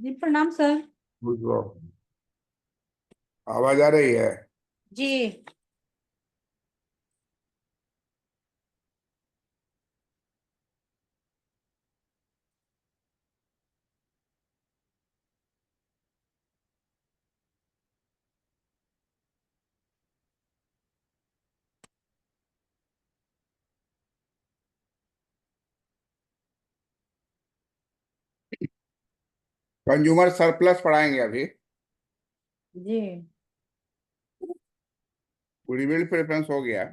जी प्रणाम सर। बुझलो। आवाज आ रही है। जी। कंज्यूमर सरप्लस पढ़ाएंगे अभी। जी। रिबिल्ड प्रेफरेंस हो गया।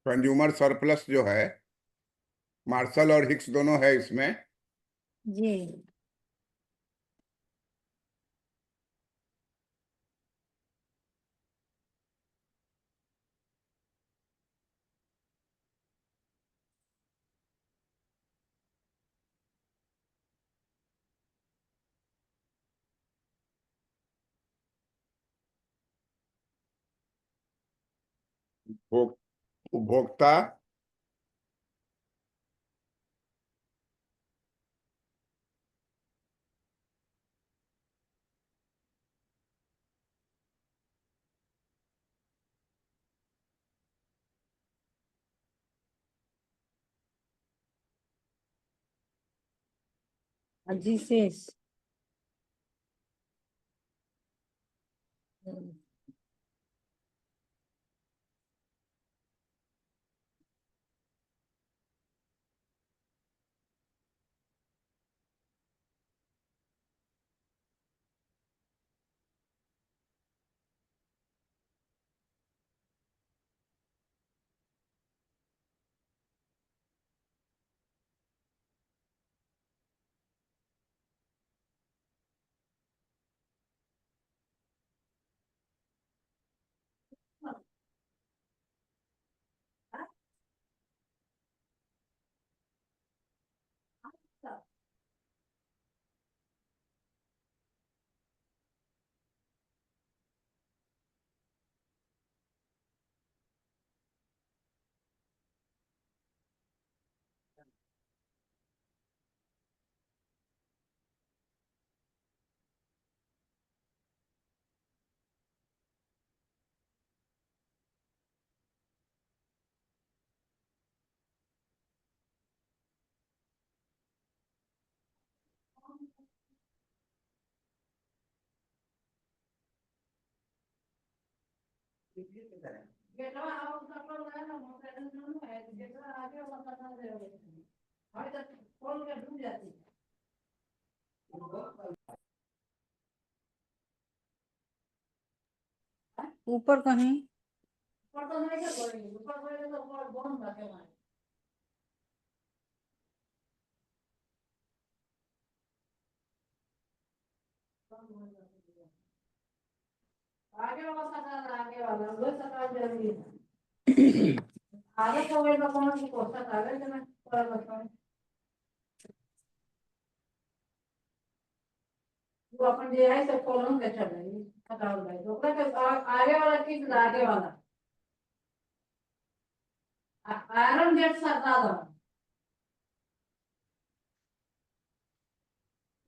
कंज्यूमर सरप्लस जो है, मार्शल और हिक्स दोनों है इसमें। जी। भोग उपभोक्ता जी शेष। ऊपर कहीं। आगे वाला सटा, आगे वाला वो सटा जरूरी है। आगे का वेट कौन सी कोसा आगे से मैं थोड़ा बताऊं। वो अपन जे है सब कॉलम के चल रही है सटा भाई तो का आगे वाला चीज आगे वाला आयरन गेट सटा दो।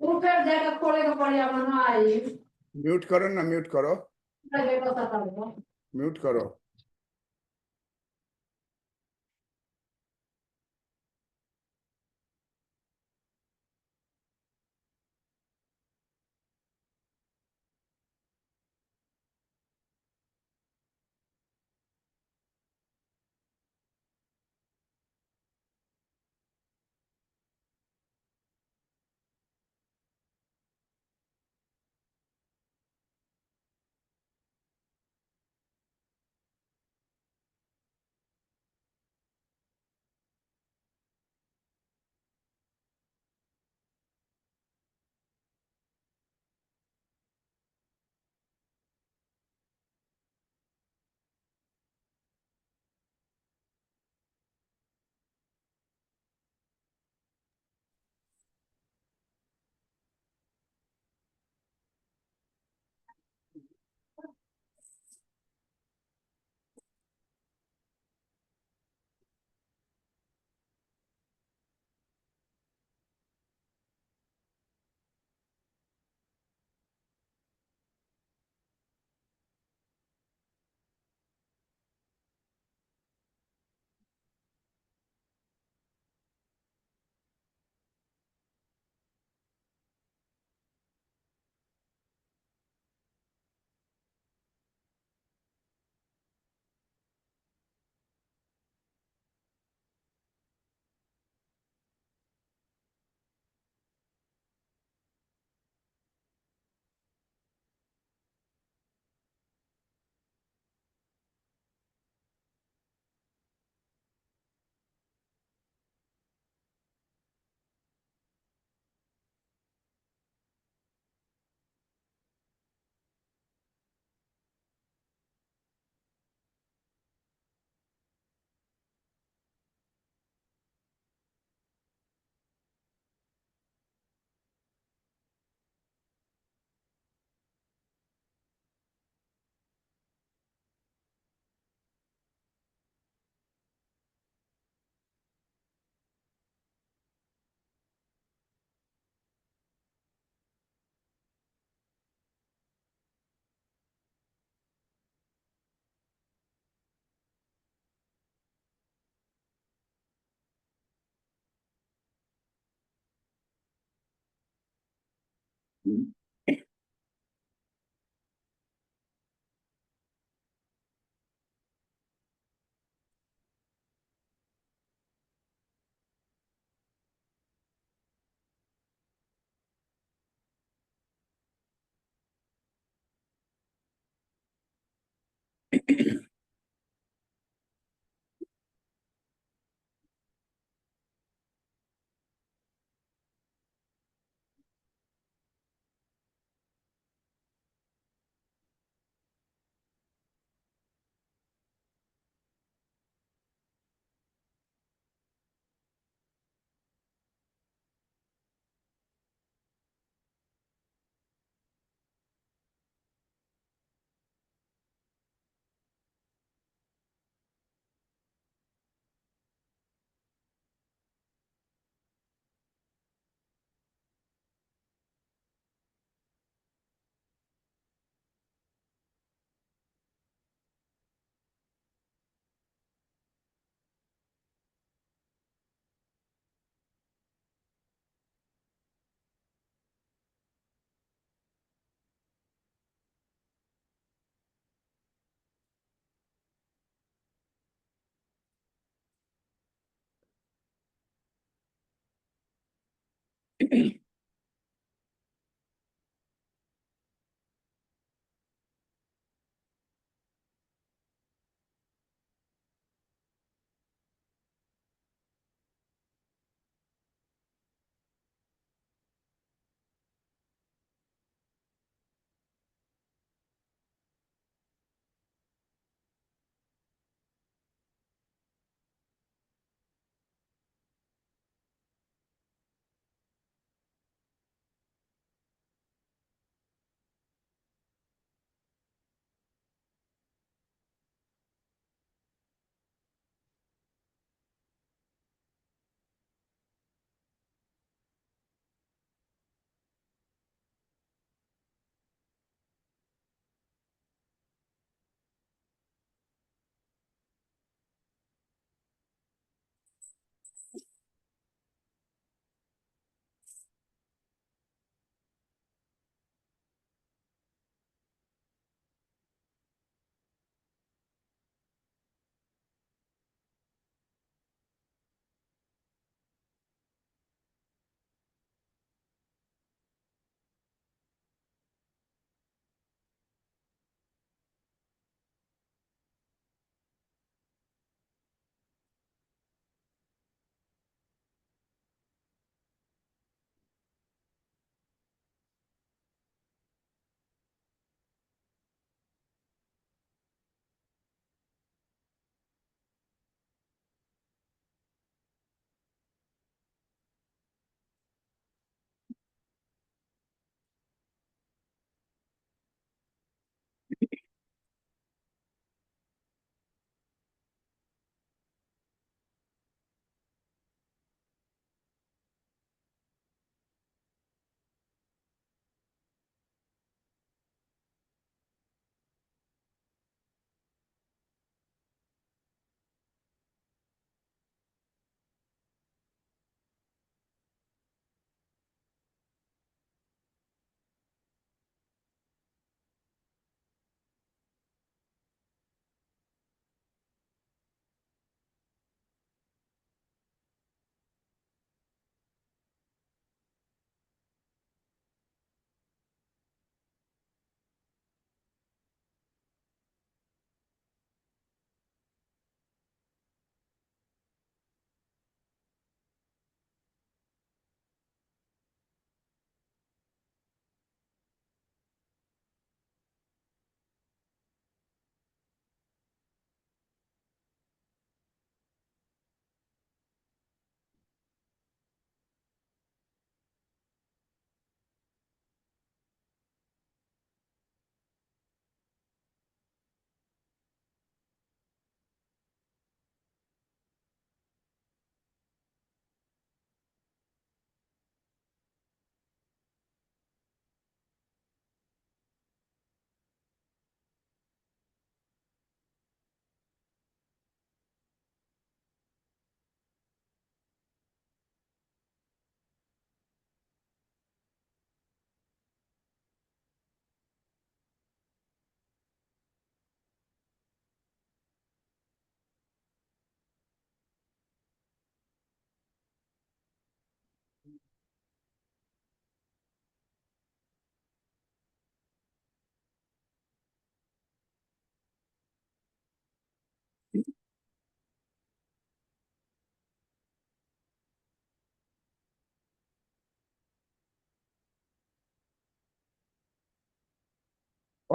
वो फिर देख खोले के पड़िया मना आई। म्यूट करो ना, म्यूट करो। गेट को सटा दो। म्यूट करो।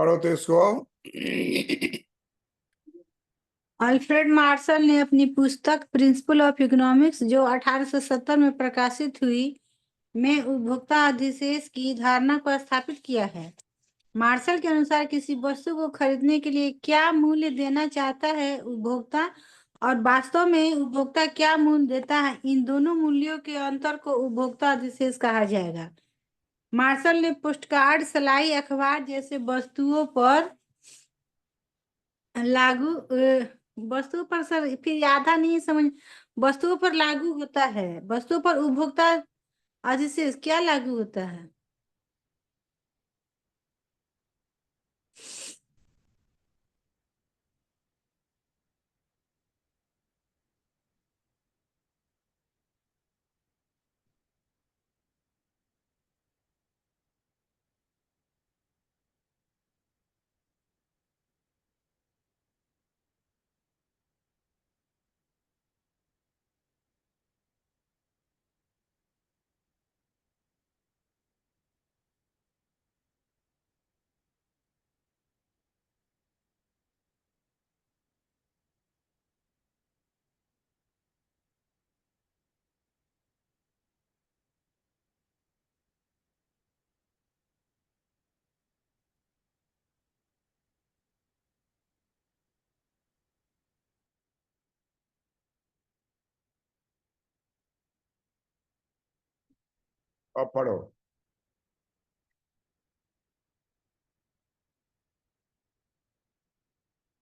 पढ़ो तो इसको। अल्फ्रेड मार्शल ने अपनी पुस्तक प्रिंसिपल ऑफ इकोनॉमिक्स, जो 1870 में प्रकाशित हुई, में उपभोक्ता अधिशेष की धारणा को स्थापित किया है। मार्शल के अनुसार किसी वस्तु को खरीदने के लिए क्या मूल्य देना चाहता है उपभोक्ता, और वास्तव में उपभोक्ता क्या मूल्य देता है, इन दोनों मूल्यों के अंतर को उपभोक्ता अधिशेष कहा जाएगा। मार्शल ने पोस्टकार्ड, स्लाई, अखबार जैसे वस्तुओं पर सर फिर आधा नहीं समझ। वस्तुओं पर लागू होता है, वस्तुओं पर उपभोक्ता अधिशेष क्या लागू होता है? अब पढ़ो।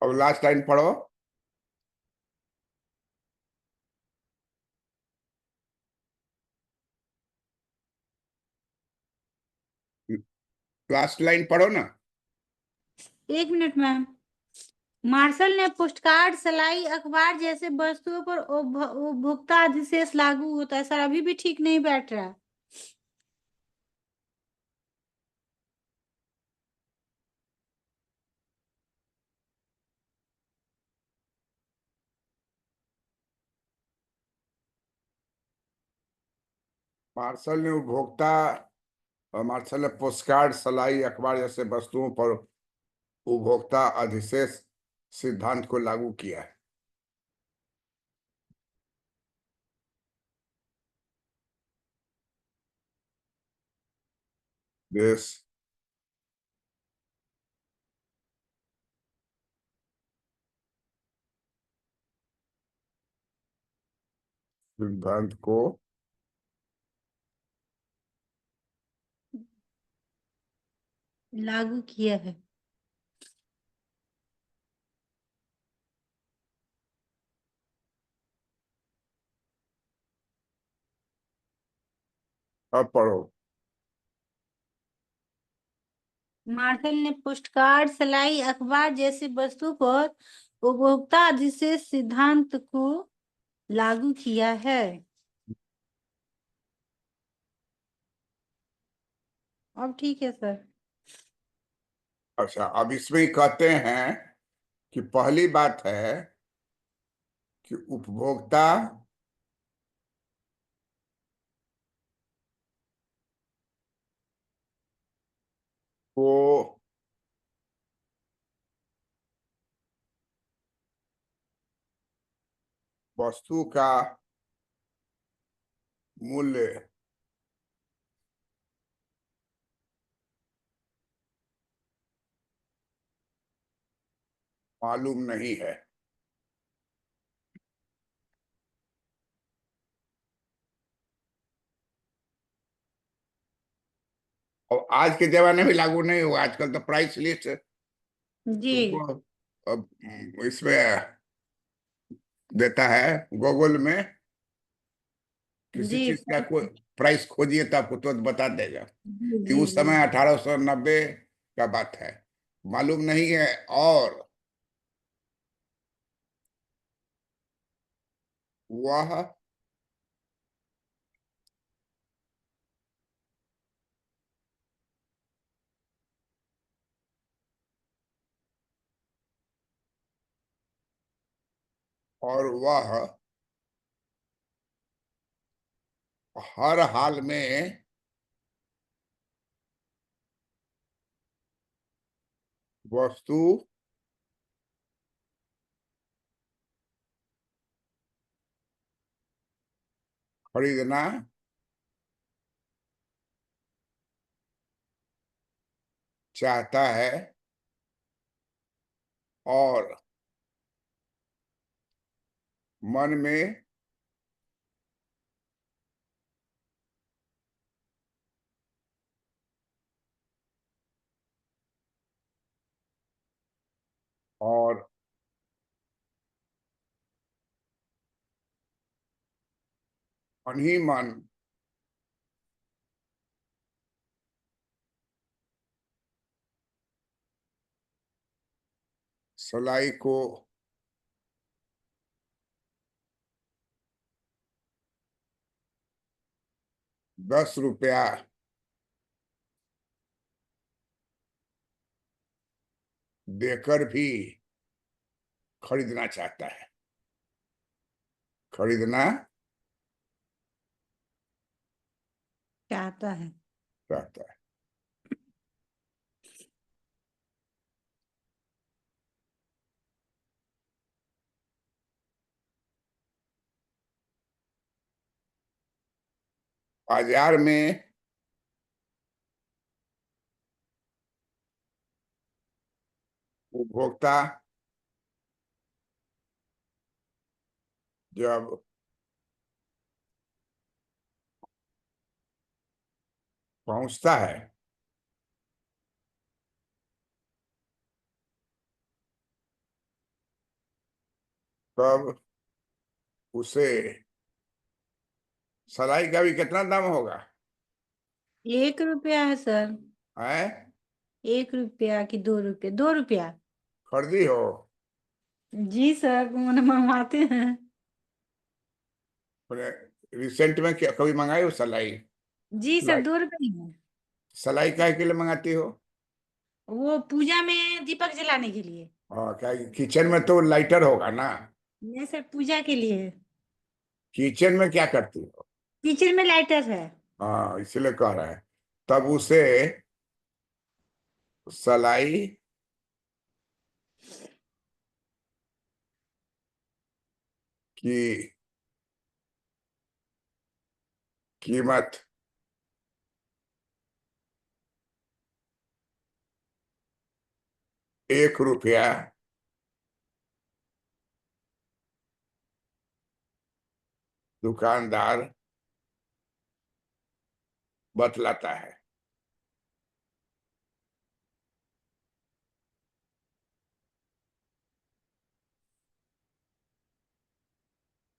अब लास्ट लाइन पढ़ो। लास्ट लाइन पढ़ो ना। 1 मिनट मैम। मार्शल ने पोस्टकार्ड, स्लाई, अखबार जैसे वस्तुओं पर उपभोक्ता अधिशेष लागू होता है। सर अभी भी ठीक नहीं बैठ रहा है। मार्शल ने उपभोक्ता मार्शल ने पोस्टकार्ड, सलाई, अखबार जैसे वस्तुओं पर उपभोक्ता अधिशेष सिद्धांत को लागू किया है। देश सिद्धांत को लागू किया है। अब पढ़ो। मार्शल ने पोस्टकार्ड, स्लाई, अखबार जैसी वस्तु पर उपभोक्ता अधिशेष सिद्धांत को लागू किया है। अब ठीक है सर। अच्छा, अब इसमें ही कहते हैं कि पहली बात है कि उपभोक्ता को वस्तु का मूल्य मालूम नहीं है। और आज के जमाने में लागू नहीं होगा। आजकल तो प्राइस लिस्ट जी तुमको अब इसमें देता है गूगल में। किसी जी चीज का कोई प्राइस खोजिए तो आपको तुरंत बता देगा। जी कि जी उस जी। समय 1890 का बात है, मालूम नहीं है। और वह और वह हर हाल में वस्तु खरीदना चाहता है और मन में और मन ही मन सलाई को 10 रुपया देकर भी खरीदना चाहता है। खरीदना चाहता है। चाहता है। बाजार में उपभोक्ता जब पहुंचता है तब उसे सलाई का भी कितना दाम होगा? 1 रुपया है सर। है 1 रुपया कि 2 रुपया? 2 रुपया। खरीदी हो? जी सर, मैंने मंगवाते हैं। रिसेंट में क्या कभी मंगाई हो सलाई? जी सर, सलाई 2 रुपये ही है। सलाई काहे के लिए मंगाती हो? वो पूजा में दीपक जलाने के लिए। हाँ, क्या किचन में तो लाइटर होगा ना? नहीं सर, पूजा के लिए। किचन में क्या करती हो? किचन में लाइटर है। हाँ, इसलिए कह रहा है। तब उसे सलाई की कीमत 1 रुपया दुकानदार बतलाता है।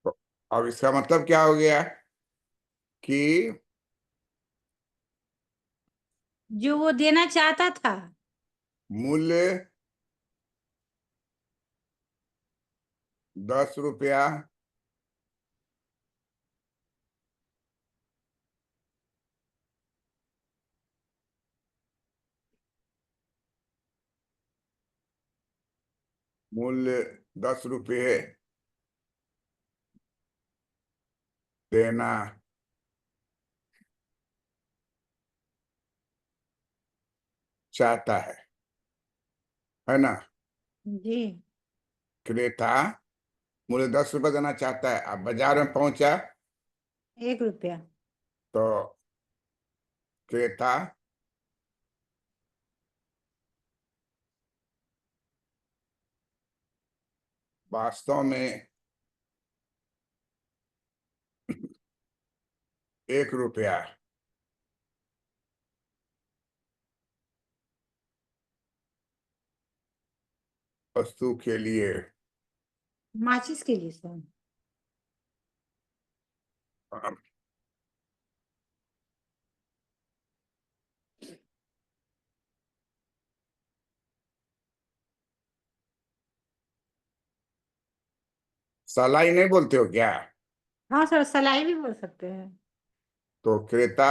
तो अब इसका मतलब क्या हो गया कि जो वो देना चाहता था। मूल्य 10 रुपया मूल्य 10 रुपये देना चाहता है ना? जी। क्रेता मूल्य 10 रुपये देना चाहता है। अब बाजार में पहुंचा 1 रुपया। तो क्रेता वास्तव में 1 रुपया वस्तु के लिए माचिस के लिए सर। अ, सलाई नहीं बोलते हो क्या? हाँ सर, सलाई भी बोल सकते हैं। तो क्रेता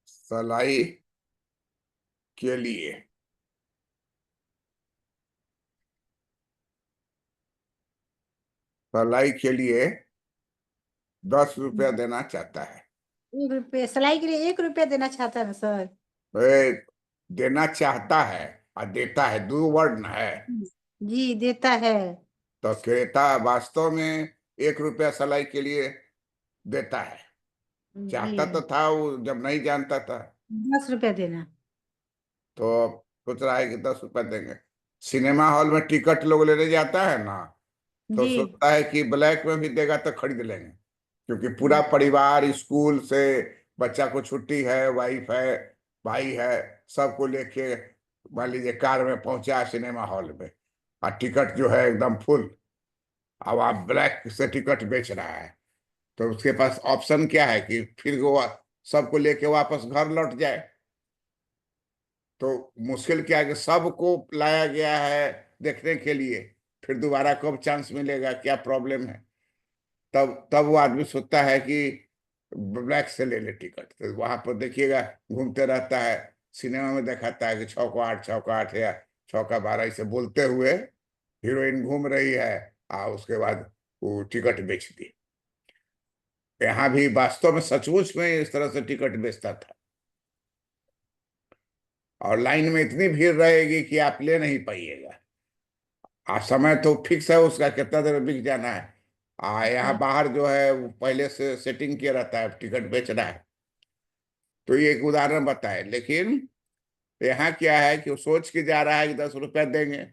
सलाई के लिए सलाई के लिए 10 रुपया देना चाहता है। 1 रुपये सिलाई के लिए 1 रुपया देना चाहता है ना सर? वे देना चाहता है और देता है, दो वर्ड ना है। जी देता है। तो क्रेता वास्तव में 1 रुपया सिलाई के लिए देता है। चाहता तो जी था वो, जब नहीं जानता था 10 रुपया देना। तो सोच रहा है कि 10 रुपया देंगे। सिनेमा हॉल में टिकट लोग लेने जाता है ना, तो जी सोचता है कि ब्लैक में भी देगा तो खरीद लेंगे, क्योंकि पूरा हाँ, परिवार स्कूल से, बच्चा को छुट्टी है, वाइफ है, भाई है, सबको लेके मान लीजिए कार में पहुंचा सिनेमा हॉल में, और टिकट जो है एकदम फुल। अब आप ब्लैक से टिकट बेच रहा है, तो उसके पास ऑप्शन क्या है कि फिर वो सबको लेके वापस घर लौट जाए। तो मुश्किल क्या है कि सबको लाया गया है देखने के लिए, फिर दोबारा कब चांस मिलेगा, क्या प्रॉब्लम है। तब तब वो आदमी सोचता है कि ब्लैक से ले ले टिकट। तो वहां पर देखिएगा घूमते रहता है, सिनेमा में दिखाता है कि 6 को 8, 6 को 8 या 6 का 12 इसे बोलते हुए हीरोइन घूम रही है, और उसके बाद वो टिकट बेच दी। यहाँ भी वास्तव में सचमुच में इस तरह से टिकट बेचता था, और लाइन में इतनी भीड़ रहेगी कि आप ले नहीं पाइएगा। समय तो फिक्स है उसका, कितना देर में बिक जाना है। यहाँ जी बाहर जो है वो पहले से सेटिंग किया रहता है, टिकट बेच रहा है। तो ये एक उदाहरण बताए, लेकिन यहाँ क्या है कि वो सोच के जा रहा है कि 10 रुपया देंगे,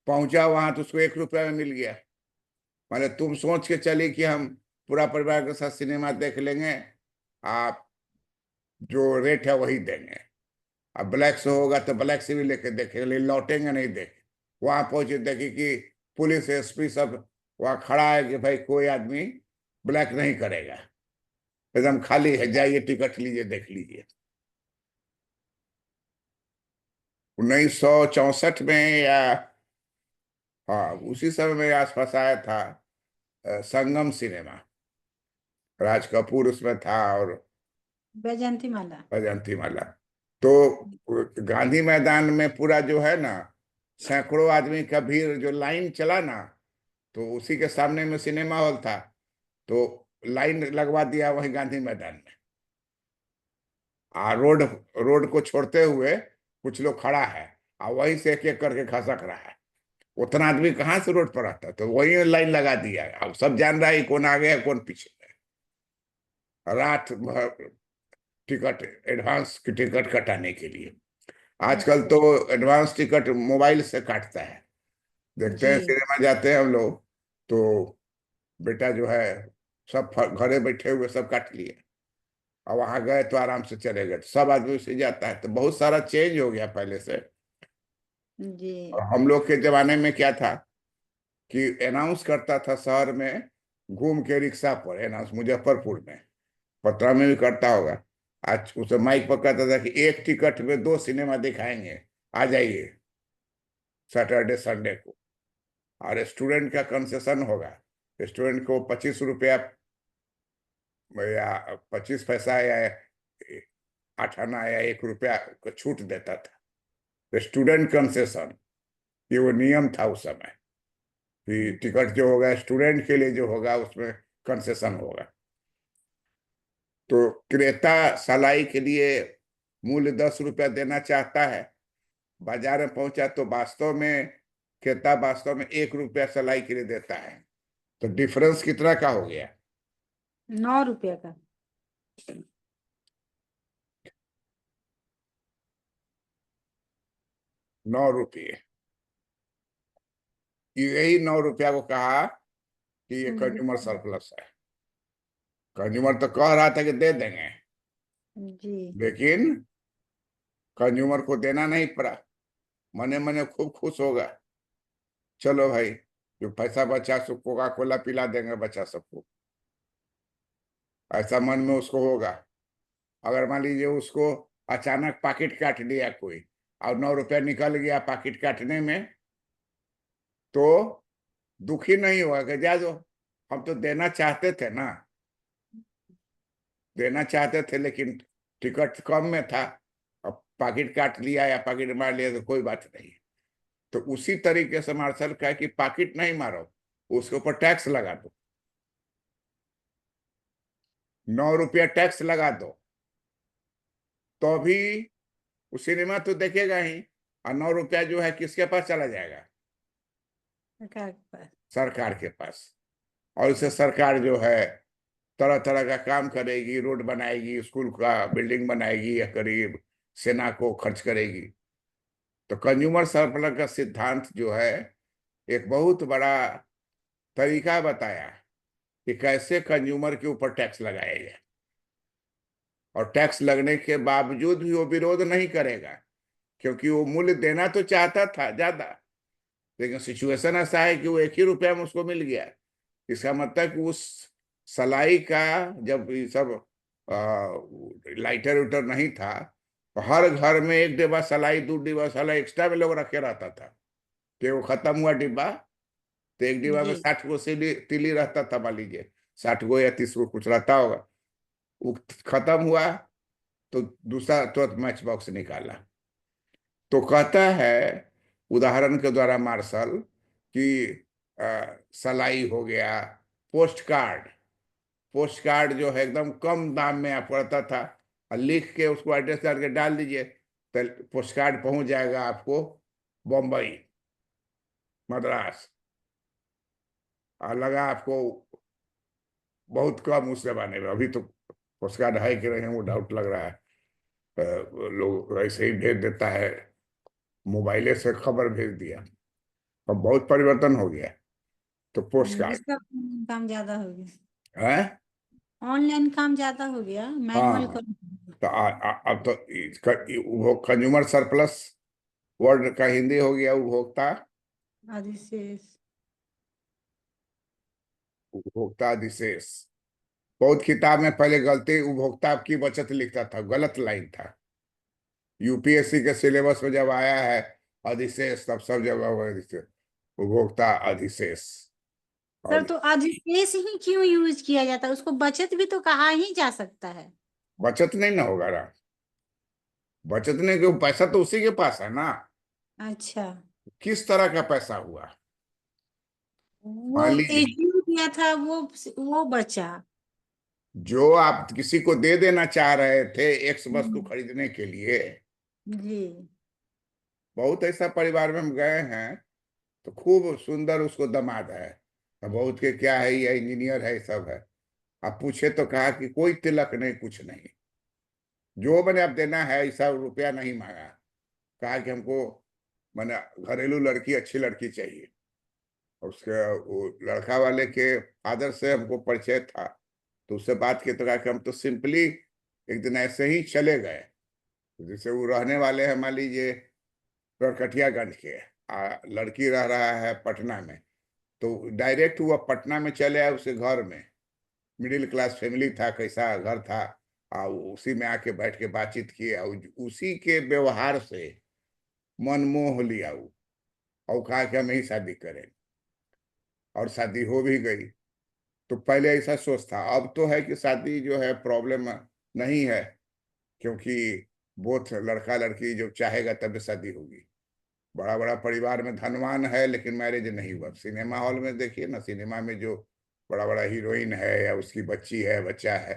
पहुंचा वहां तो उसको 1 रुपया में मिल गया। माने तुम सोच के चली कि हम पूरा परिवार के साथ सिनेमा देख लेंगे, आप जो रेट है वही देंगे। अब ब्लैक से होगा तो ब्लैक से भी लेके देखेंगे, लेकिन लौटेंगे नहीं देखे। वहां पहुंचे देखे कि पुलिस एसपी सब वहां खड़ा है कि भाई कोई आदमी ब्लैक नहीं करेगा, एकदम खाली है, जाइए टिकट लीजिए देख लीजिए। 1964 में या हाँ उसी समय में आसपास आया था संगम सिनेमा। राज कपूर उसमें था और वैजयंती माला। अजंती माला। तो गांधी मैदान में पूरा जो है ना, सैकड़ों आदमी का भीड़ जो लाइन चला ना, तो उसी के सामने में सिनेमा हॉल था, तो लाइन लगवा दिया वहीं गांधी मैदान में। रोड रोड को छोड़ते हुए कुछ लोग खड़ा है, और वहीं से एक एक करके खसक रहा है। उतना आदमी कहाँ से रोड पर आता, तो वही लाइन लगा दिया। अब सब जान रहा है कौन आगे है कौन पीछे है। रात भर टिकट, एडवांस की टिकट कटाने के लिए। आजकल तो एडवांस टिकट मोबाइल से काटता है। देखते हैं जी सिनेमा जाते हैं हम लोग, तो बेटा जो है सब घरे बैठे हुए सब काट लिए, और वहां गए तो आराम से चले गए, तो सब आदमी उसे जाता है। तो बहुत सारा चेंज हो गया पहले से। जी और हम लोग के जमाने में क्या था कि अनाउंस करता था शहर में, घूम के रिक्शा पर अनाउंस, मुजफ्फरपुर में, पटना में भी करता होगा। आज उसे माइक पर कहता था कि एक टिकट में 2 सिनेमा दिखाएंगे, आ जाइए सैटरडे संडे को। और स्टूडेंट का कंसेशन होगा, स्टूडेंट को 25 रुपया या 25 पैसा या 8 आना या 1 रुपया को छूट देता था। स्टूडेंट कंसेशन, ये वो नियम था उस समय कि टिकट जो होगा स्टूडेंट के लिए जो होगा उसमें कंसेशन होगा। तो क्रेता सलाई के लिए मूल्य 10 रुपया देना चाहता है, बाजार में पहुंचा तो वास्तव में क्रेता वास्तव में 1 रुपया सलाई के लिए देता है। तो डिफरेंस कितना का हो गया? 9 रुपया का। 9 रुपये। यही 9 रुपया को कहा कि ये कंज्यूमर सरप्लस है। कंज्यूमर तो कह रहा था कि दे देंगे, जी लेकिन कंज्यूमर को देना नहीं पड़ा। मने मने खूब खुश होगा, चलो भाई जो पैसा बचा सो कोका कोला पिला देंगे बच्चा सबको, ऐसा मन में उसको होगा। अगर मान लीजिए उसको अचानक पाकिट काट लिया कोई, और 9 रुपया निकल गया पाकिट काटने में, तो दुखी नहीं होगा कि जा दो, हम तो देना चाहते थे ना, देना चाहते थे, लेकिन टिकट कम में था, अब पाकिट काट लिया या पाकिट मार लिया तो कोई बात नहीं। तो उसी तरीके से मार्शल का है कि पाकिट नहीं मारो, उसके ऊपर टैक्स लगा दो। 9 रुपया टैक्स लगा दो तो भी वो सिनेमा तो देखेगा ही, और 9 रुपया जो है किसके पास चला जाएगा? सरकार के पास। सरकार के पास। और इससे सरकार जो है तरह तरह का काम करेगी, रोड बनाएगी, स्कूल का बिल्डिंग बनाएगी, या करीब सेना को खर्च करेगी। तो कंज्यूमर सरप्लस का सिद्धांत जो है एक बहुत बड़ा तरीका बताया कि कैसे कंज्यूमर के ऊपर टैक्स लगाया जाए, और टैक्स लगने के बावजूद भी वो विरोध नहीं करेगा, क्योंकि वो मूल्य देना तो चाहता था ज्यादा, लेकिन सिचुएशन ऐसा है कि वो 1 ही रुपया में उसको मिल गया। इसका मतलब कि उस सलाई का, जब ये सब लाइटर उटर नहीं था, तो हर घर में 1 डिब्बा सलाई, 2 डिब्बा सलाई एक्स्ट्रा में लोग रखे रहता था, कि वो खत्म हुआ डिब्बा तो एक डिब्बा में जी 60 गो तीली रहता था, मान लीजिए 60 गो या 30 गो कुछ रहता होगा। वो खत्म हुआ तो दूसरा तुरंत मैच बॉक्स निकाला। तो कहता है उदाहरण के द्वारा मार्शल कि सलाई हो गया, पोस्ट कार्ड, पोस्ट कार्ड जो है एकदम कम दाम में आप पड़ता था, और लिख के उसको एड्रेस करके डाल दीजिए तो पोस्ट कार्ड पहुंच जाएगा आपको बम्बई, मद्रास, और लगा आपको बहुत कम उस जमाने में। अभी तो पोस्ट कार्ड है कि नहीं वो डाउट लग रहा है। लोग ऐसे ही भेज देता है, मोबाइले से खबर भेज दिया। अब बहुत परिवर्तन हो गया। तो पोस्ट कार्ड इसका काम ज्यादा हो गया, है। ऑनलाइन काम ज्यादा हो गया, मैनुअल हाँ, कर। तो अब तो कंज्यूमर सरप्लस वर्ड का हिंदी हो गया उपभोक्ता, अधिशेष। उपभोक्ता अधिशेष। बहुत किताब में पहले गलती उपभोक्ता की बचत लिखता था, गलत लाइन था। यूपीएससी के सिलेबस में जब आया है अधिशेष, तब सब जगह वो अधिशेष, उपभोक्ता अधिशेष। सर और तो अधिशेष ही क्यों यूज किया जाता है? उसको बचत भी तो कहा ही जा सकता है। बचत नहीं ना होगा ना, बचत नहीं, क्यों? पैसा तो उसी के पास है ना। अच्छा, किस तरह का पैसा हुआ? वो मान लीजिए एज्यूम किया था, वो बचा। जो आप किसी को दे देना चाह रहे थे एक्स वस्तु हम्म, खरीदने के लिए, जी। बहुत ऐसा परिवार में हम गए हैं, तो खूब सुंदर उसको दामाद है, तो बहुत के क्या है, ये इंजीनियर है, सब है। आप पूछे तो कहा कि कोई तिलक नहीं, कुछ नहीं, जो मैंने आप देना है ऐसा रुपया नहीं मांगा। कहा कि हमको मैंने घरेलू लड़की, अच्छी लड़की चाहिए। और उसके वो लड़का वाले के फादर से हमको परिचय था, तो उससे बात की तो कहा कि हम तो सिंपली एक दिन ऐसे ही चले गए। जैसे वो रहने वाले हैं मान लीजिए नरकटियागंज के, लड़की रह रहा है पटना में, तो डायरेक्ट हुआ पटना में चले आए उसके घर में। मिडिल क्लास फैमिली था, कैसा घर था, उसी में आके बैठ के बातचीत किए, और उसी के व्यवहार से मन मोह लिया वो, और कहा कि हम ही शादी करें, और शादी हो भी गई। तो पहले ऐसा सोच था, अब तो है कि शादी जो है प्रॉब्लम नहीं है, क्योंकि बोथ लड़का लड़की जो चाहेगा तब शादी होगी। बड़ा बड़ा परिवार में धनवान है लेकिन मैरिज नहीं हुआ। सिनेमा हॉल में देखिए ना, सिनेमा में जो बड़ा बड़ा हीरोइन है या उसकी बच्ची है, बच्चा है,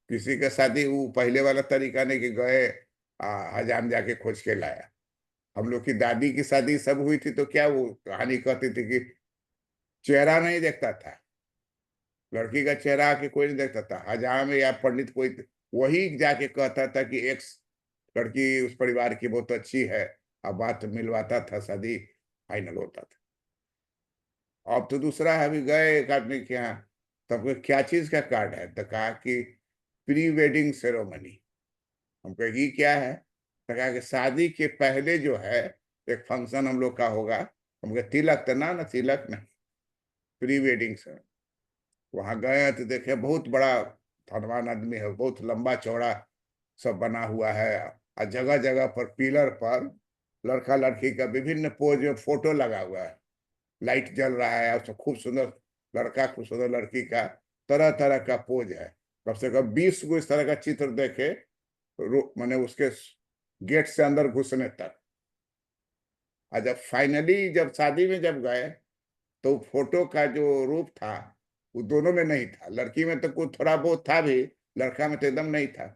किसी का शादी वो पहले वाला तरीका नहीं कि गए हजाम जाके खोज के लाया। हम लोग की दादी की शादी सब हुई थी तो क्या वो कहानी कहती थी कि चेहरा नहीं देखता था, लड़की का चेहरा आके कोई नहीं देखता था, हजाम या पंडित कोई वही जाके कहता था कि एक लड़की उस परिवार की बहुत अच्छी है, अब बात मिलवाता था, शादी फाइनल होता था। अब तो दूसरा है, अभी गए एक आदमी के यहाँ, तब क्या चीज का कार्ड है, तो कहा कि प्री वेडिंग सेरेमनी। हम कहे ये क्या है, तो कहा कि शादी के पहले जो है एक फंक्शन हम लोग का होगा। हम कहे तिलक तो ना, तिलक नहीं, प्री वेडिंग से। वहां गए तो देखे बहुत बड़ा धनवान आदमी है, बहुत लंबा चौड़ा सब बना हुआ है, और जगह जगह पर पिलर पर लड़का लड़की का विभिन्न पोज में फोटो लगा हुआ है, लाइट जल रहा है, उसमें खूब सुंदर लड़का, खूब सुंदर लड़की का तरह तरह का पोज है। कम से कम 20 गो इस तरह का चित्र देखे, मैंने उसके गेट से अंदर घुसने तक। और जब फाइनली जब शादी में जब गए, तो फोटो का जो रूप था वो दोनों में नहीं था। लड़की में तो कुछ थोड़ा बहुत था भी, लड़का में तो एकदम नहीं था,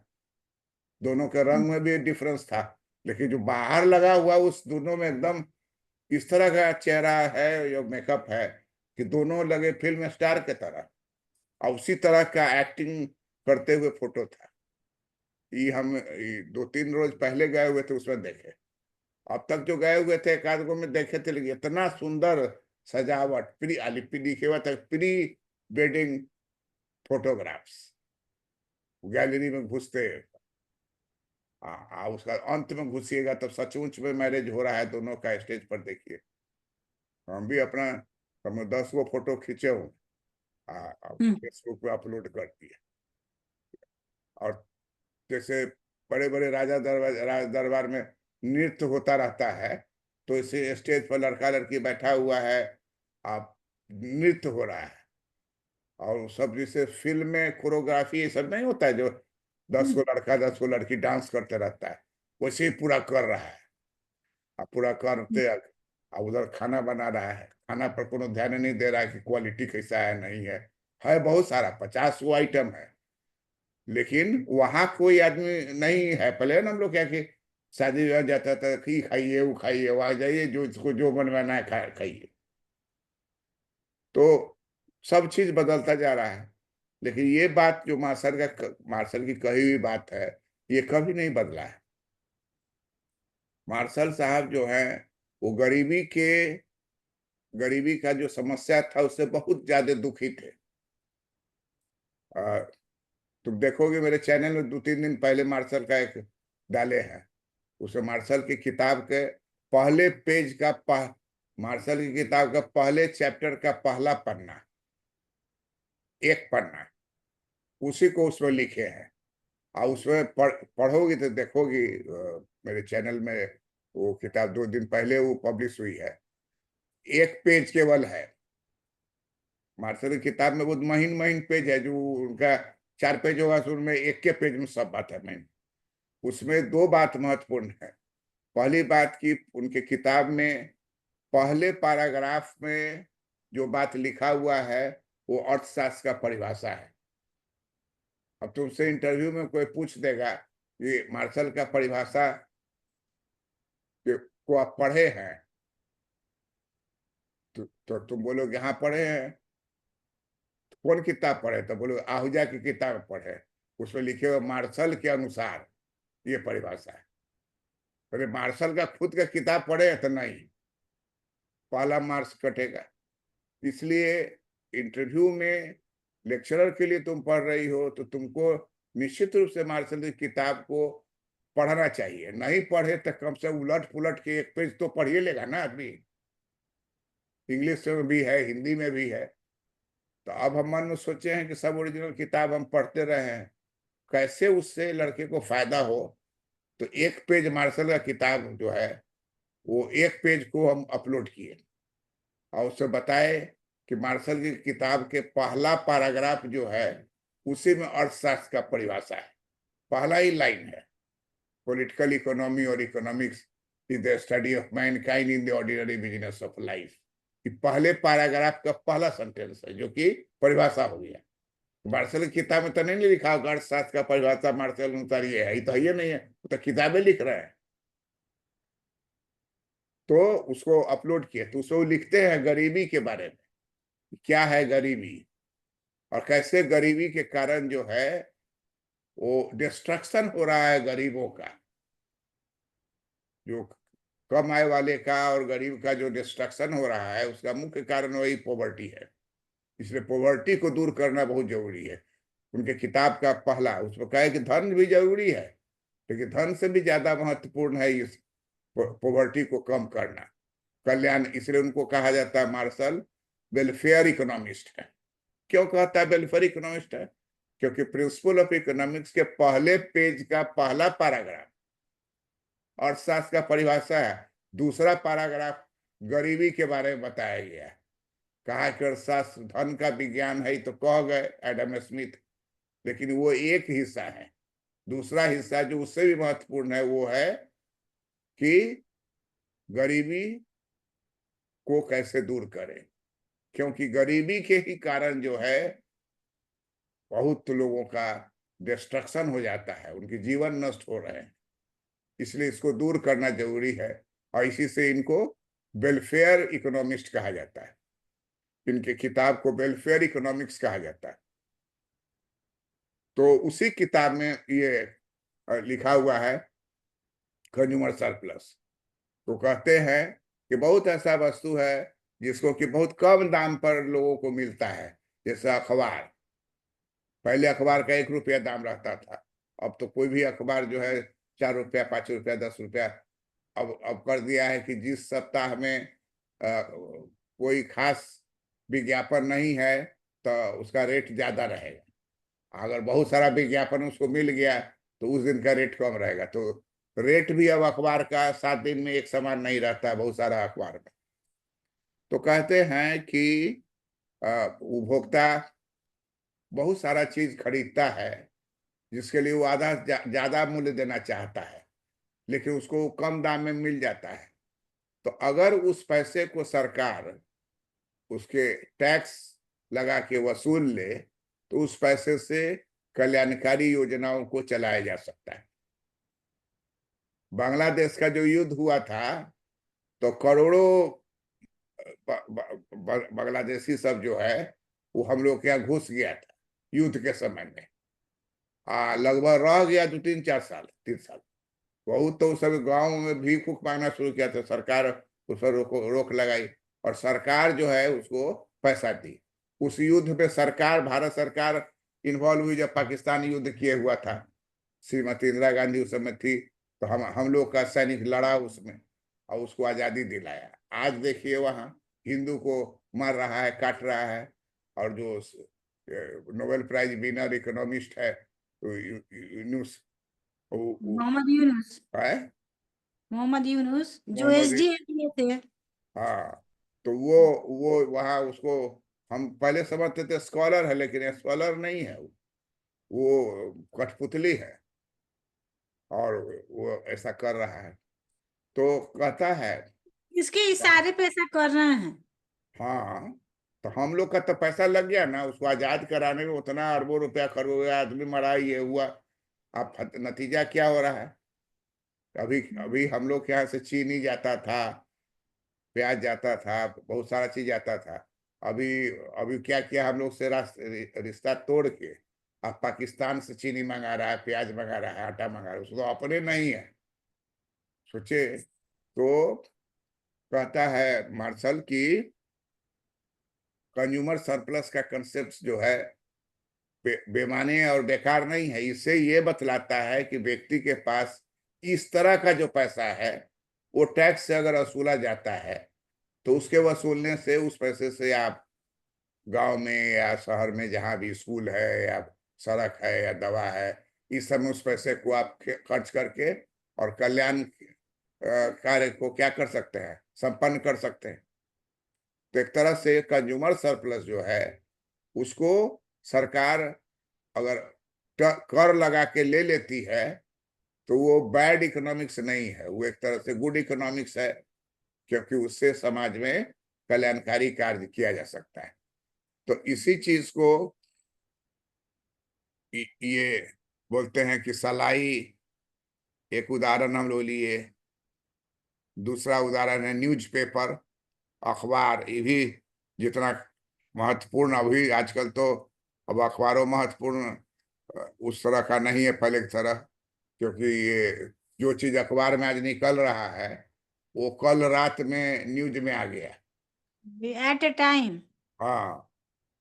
दोनों के रंग में भी डिफरेंस था, लेकिन जो बाहर लगा हुआ उस दोनों में एकदम इस तरह का चेहरा है, जो मेकअप है कि दोनों लगे फिल्म स्टार के तरह, और उसी तरह का एक्टिंग करते हुए फोटो था। ये हम 2-3 रोज पहले गए हुए थे, उसमें देखे। अब तक जो गए हुए थे एक आध गो में देखे थे, लेकिन इतना सुंदर सजावट, लिखे हुआ था प्री वेडिंग फोटोग्राफ्स, गैलरी में घुसते उसका अंत में घुसिएगा तब सचमुच में मैरिज हो रहा है दोनों का, स्टेज पर देखिए। हम भी अपना हम 10 गो फोटो खींचे हूँ, फेसबुक पे अपलोड कर दिए। और जैसे बड़े बड़े राज दरबार में नृत्य होता रहता है, तो इसे स्टेज पर लड़का लड़की बैठा हुआ है, आप नृत्य हो रहा है, और सब जैसे फिल्म में कोरियोग्राफी ये सब नहीं होता है, जो 10 को लड़का 10 को लड़की डांस करते रहता है, वैसे ही पूरा कर रहा है। अब पूरा करते अब उधर खाना बना रहा है, खाना पर कोनो ध्यान नहीं दे रहा है कि क्वालिटी कैसा है नहीं है बहुत सारा 50 गो आइटम है, लेकिन वहां कोई आदमी नहीं है। पहले ना हम लोग क्या कि शादी विवाह जाता था कि खाइए वो खाइए, वहां जाइए जो इसको जो बनवाना है खाइए। तो सब चीज बदलता जा रहा है, लेकिन ये बात जो मार्शल की कही हुई बात है, ये कभी नहीं बदला है। मार्शल साहब जो है वो गरीबी का जो समस्या था उससे बहुत ज्यादा दुखी थे। तुम देखोगे मेरे चैनल में 2-3 दिन पहले मार्शल का एक डाले हैं, उसे मार्शल की किताब के पहले पेज का मार्शल की किताब का पहले चैप्टर का पहला पन्ना, एक पन्ना उसी को उसमें लिखे हैं। और उसमें पढ़ोगी तो देखोगी, मेरे चैनल में वो किताब 2 दिन पहले वो पब्लिश हुई है, एक पेज केवल है। मार्शल की किताब में बहुत महीन महीन पेज है, जो उनका 4 पेज होगा, तो उनमें एक के पेज में सब बात है। मैं उसमें 2 बात महत्वपूर्ण है। पहली बात की उनके किताब में पहले पैराग्राफ में जो बात लिखा हुआ है वो अर्थशास्त्र का परिभाषा है। अब तुमसे इंटरव्यू में कोई पूछ देगा ये मार्शल का परिभाषा को आप पढ़े हैं, तो तुम बोलोगे हाँ पढ़े हैं। तो कौन किताब पढ़े? तो बोलो आहूजा की किताब पढ़े, उसमें लिखे हुए मार्शल के अनुसार ये परिभाषा है। अरे मार्शल का खुद का किताब पढ़े तो नहीं, पहला मार्क्स कटेगा। इसलिए इंटरव्यू में लेक्चरर के लिए तुम पढ़ रही हो तो तुमको निश्चित रूप से मार्शल की किताब को पढ़ना चाहिए। नहीं पढ़े तो कम से उलट पुलट के एक पेज तो पढ़िए लेगा ना आदमी। इंग्लिश में भी है, हिंदी में भी है। तो अब हम मन में सोचे हैं कि सब ओरिजिनल किताब हम पढ़ते रहे हैं, कैसे उससे लड़के को फायदा हो। तो एक पेज मार्शल का किताब जो है वो एक पेज को हम अपलोड किए और उससे बताए कि मार्शल की किताब के पहला पैराग्राफ जो है उसी में अर्थशास्त्र का परिभाषा है, पहला ही लाइन है। पॉलिटिकल इकोनॉमी और economics is the study of Mankind in the ordinary business of life. पहले पैराग्राफ का पहला सेंटेंस है जो कि परिभाषा हो गया। मार्शल की किताब में तो नहीं लिखा होगा अर्थशास्त्र का परिभाषा मार्शल अनुसार ये है, तो ये नहीं है, तो किताबें लिख रहे हैं। तो उसको अपलोड किए तो उसको लिखते हैं गरीबी के बारे में, क्या है गरीबी और कैसे गरीबी के कारण जो है वो डिस्ट्रक्शन हो रहा है गरीबों का, जो कम आय वाले का और गरीब का जो डिस्ट्रक्शन हो रहा है उसका मुख्य कारण वही पॉवर्टी है। इसलिए पॉवर्टी को दूर करना बहुत जरूरी है। उनके किताब का पहला उसमें कहा है कि धन भी जरूरी है, लेकिन धन से भी ज्यादा महत्वपूर्ण है इस पॉवर्टी को कम करना, कल्याण। इसलिए उनको कहा जाता है मार्शल वेलफेयर इकोनॉमिस्ट है। क्यों कहता है वेलफेयर इकोनॉमिस्ट है? क्योंकि प्रिंसिपल ऑफ इकोनॉमिक्स के पहले पेज का पहला पैराग्राफ अर्थशास्त्र का परिभाषा है, दूसरा पैराग्राफ गरीबी के बारे में बताया गया है। कहा कि अर्थशास्त्र धन का विज्ञान है, तो कह गए एडम स्मिथ, लेकिन वो एक हिस्सा है। दूसरा हिस्सा जो उससे भी महत्वपूर्ण है वो है कि गरीबी को कैसे दूर करें, क्योंकि गरीबी के ही कारण जो है बहुत लोगों का डिस्ट्रक्शन हो जाता है, उनके जीवन नष्ट हो रहे हैं, इसलिए इसको दूर करना जरूरी है। और इसी से इनको वेलफेयर इकोनॉमिस्ट कहा जाता है, इनके किताब को वेलफेयर इकोनॉमिक्स कहा जाता है। तो उसी किताब में ये लिखा हुआ है कंज्यूमर सरप्लस। तो कहते हैं कि बहुत ऐसा वस्तु है जिसको कि बहुत कम दाम पर लोगों को मिलता है, जैसे अखबार। पहले अखबार का 1 रुपया दाम रहता था, अब तो कोई भी अखबार जो है 4 रुपया, 5 रुपया, 10 रुपया अब कर दिया है कि जिस सप्ताह में कोई खास विज्ञापन नहीं है तो उसका रेट ज्यादा रहेगा। अगर बहुत सारा विज्ञापन उसको मिल गया तो उस दिन का रेट कम रहेगा। तो रेट भी अब अखबार का 7 दिन में एक समान नहीं रहता, बहुत सारा अखबार में। तो कहते हैं कि उपभोक्ता बहुत सारा चीज खरीदता है जिसके लिए वो आधा ज्यादा मूल्य देना चाहता है, लेकिन उसको कम दाम में मिल जाता है। तो अगर उस पैसे को सरकार उसके टैक्स लगा के वसूल ले तो उस पैसे से कल्याणकारी योजनाओं को चलाया जा सकता है। बांग्लादेश का जो युद्ध हुआ था तो करोड़ों बांग्लादेशी सब जो है वो हम लोग के यहाँ घुस गया था युद्ध के समय में। लगभग रह गया 2-3-4 साल, 3 साल। बहुत तो सब गांव में भी भूख मांगना शुरू किया था, सरकार उस पर रोक लगाई और सरकार जो है उसको पैसा दी। उस युद्ध में सरकार, भारत सरकार इन्वॉल्व हुई जब पाकिस्तान युद्ध किए हुआ था। श्रीमती इंदिरा गांधी उस समय थी, तो हम लोग का सैनिक लड़ा उसमें और उसको आजादी दिलाया। आज देखिए वहां हिंदू को मार रहा है, काट रहा है। और जो नोबेल प्राइज विनर इकोनॉमिस्ट है यूनुस, मोहम्मद यूनुस, है मोहम्मद यूनुस जो मोहम्मद, एसडीएफ में थे। हाँ। तो वो वहाँ उसको हम पहले समझते थे स्कॉलर है, लेकिन स्कॉलर नहीं है, वो कठपुतली है और वो ऐसा कर रहा है। तो कहता है इसके इशारे पे ऐसा कर रहे हैं। हाँ, तो हम लोग का तो पैसा लग गया ना उसको आजाद कराने में, उतना अरबों रुपया खर्च आदमी मरा, ये हुआ। अब नतीजा क्या हो रहा है? अभी अभी हम लोग के यहाँ से चीनी जाता था, प्याज जाता था, बहुत सारा चीज जाता था। अभी अभी क्या किया हम लोग से रिश्ता तोड़ के अब पाकिस्तान से चीनी मंगा रहा है, प्याज मंगा रहा है, आटा मंगा रहा है, उसको तो अपने नहीं है। सोचे। तो कहता है मार्शल की कंज्यूमर सरप्लस का कंसेप्ट जो है बेमाने और बेकार नहीं है। इससे ये बतलाता है कि व्यक्ति के पास इस तरह का जो पैसा है वो टैक्स से अगर वसूला जाता है तो उसके वसूलने से उस पैसे से आप गांव में या शहर में जहां भी स्कूल है या सड़क है या दवा है, इस समय उस पैसे को आप खर्च करके और कल्याण कार्य को क्या कर सकते हैं, संपन्न कर सकते हैं। तो एक तरह से कंज्यूमर सरप्लस जो है उसको सरकार अगर कर लगा के ले लेती है तो वो बैड इकोनॉमिक्स नहीं है, वो एक तरह से गुड इकोनॉमिक्स है, क्योंकि उससे समाज में कल्याणकारी कार्य किया जा सकता है। तो इसी चीज को ये बोलते हैं कि सलाई एक उदाहरण हम लोग लिए। दूसरा उदाहरण है न्यूज़पेपर, अखबार। ये भी जितना महत्वपूर्ण अभी आजकल, तो अब अखबारों महत्वपूर्ण उस तरह का नहीं है पहले की तरह, क्योंकि ये जो चीज अखबार में आज निकल रहा है वो कल रात में न्यूज में आ गया। At a time. हाँ,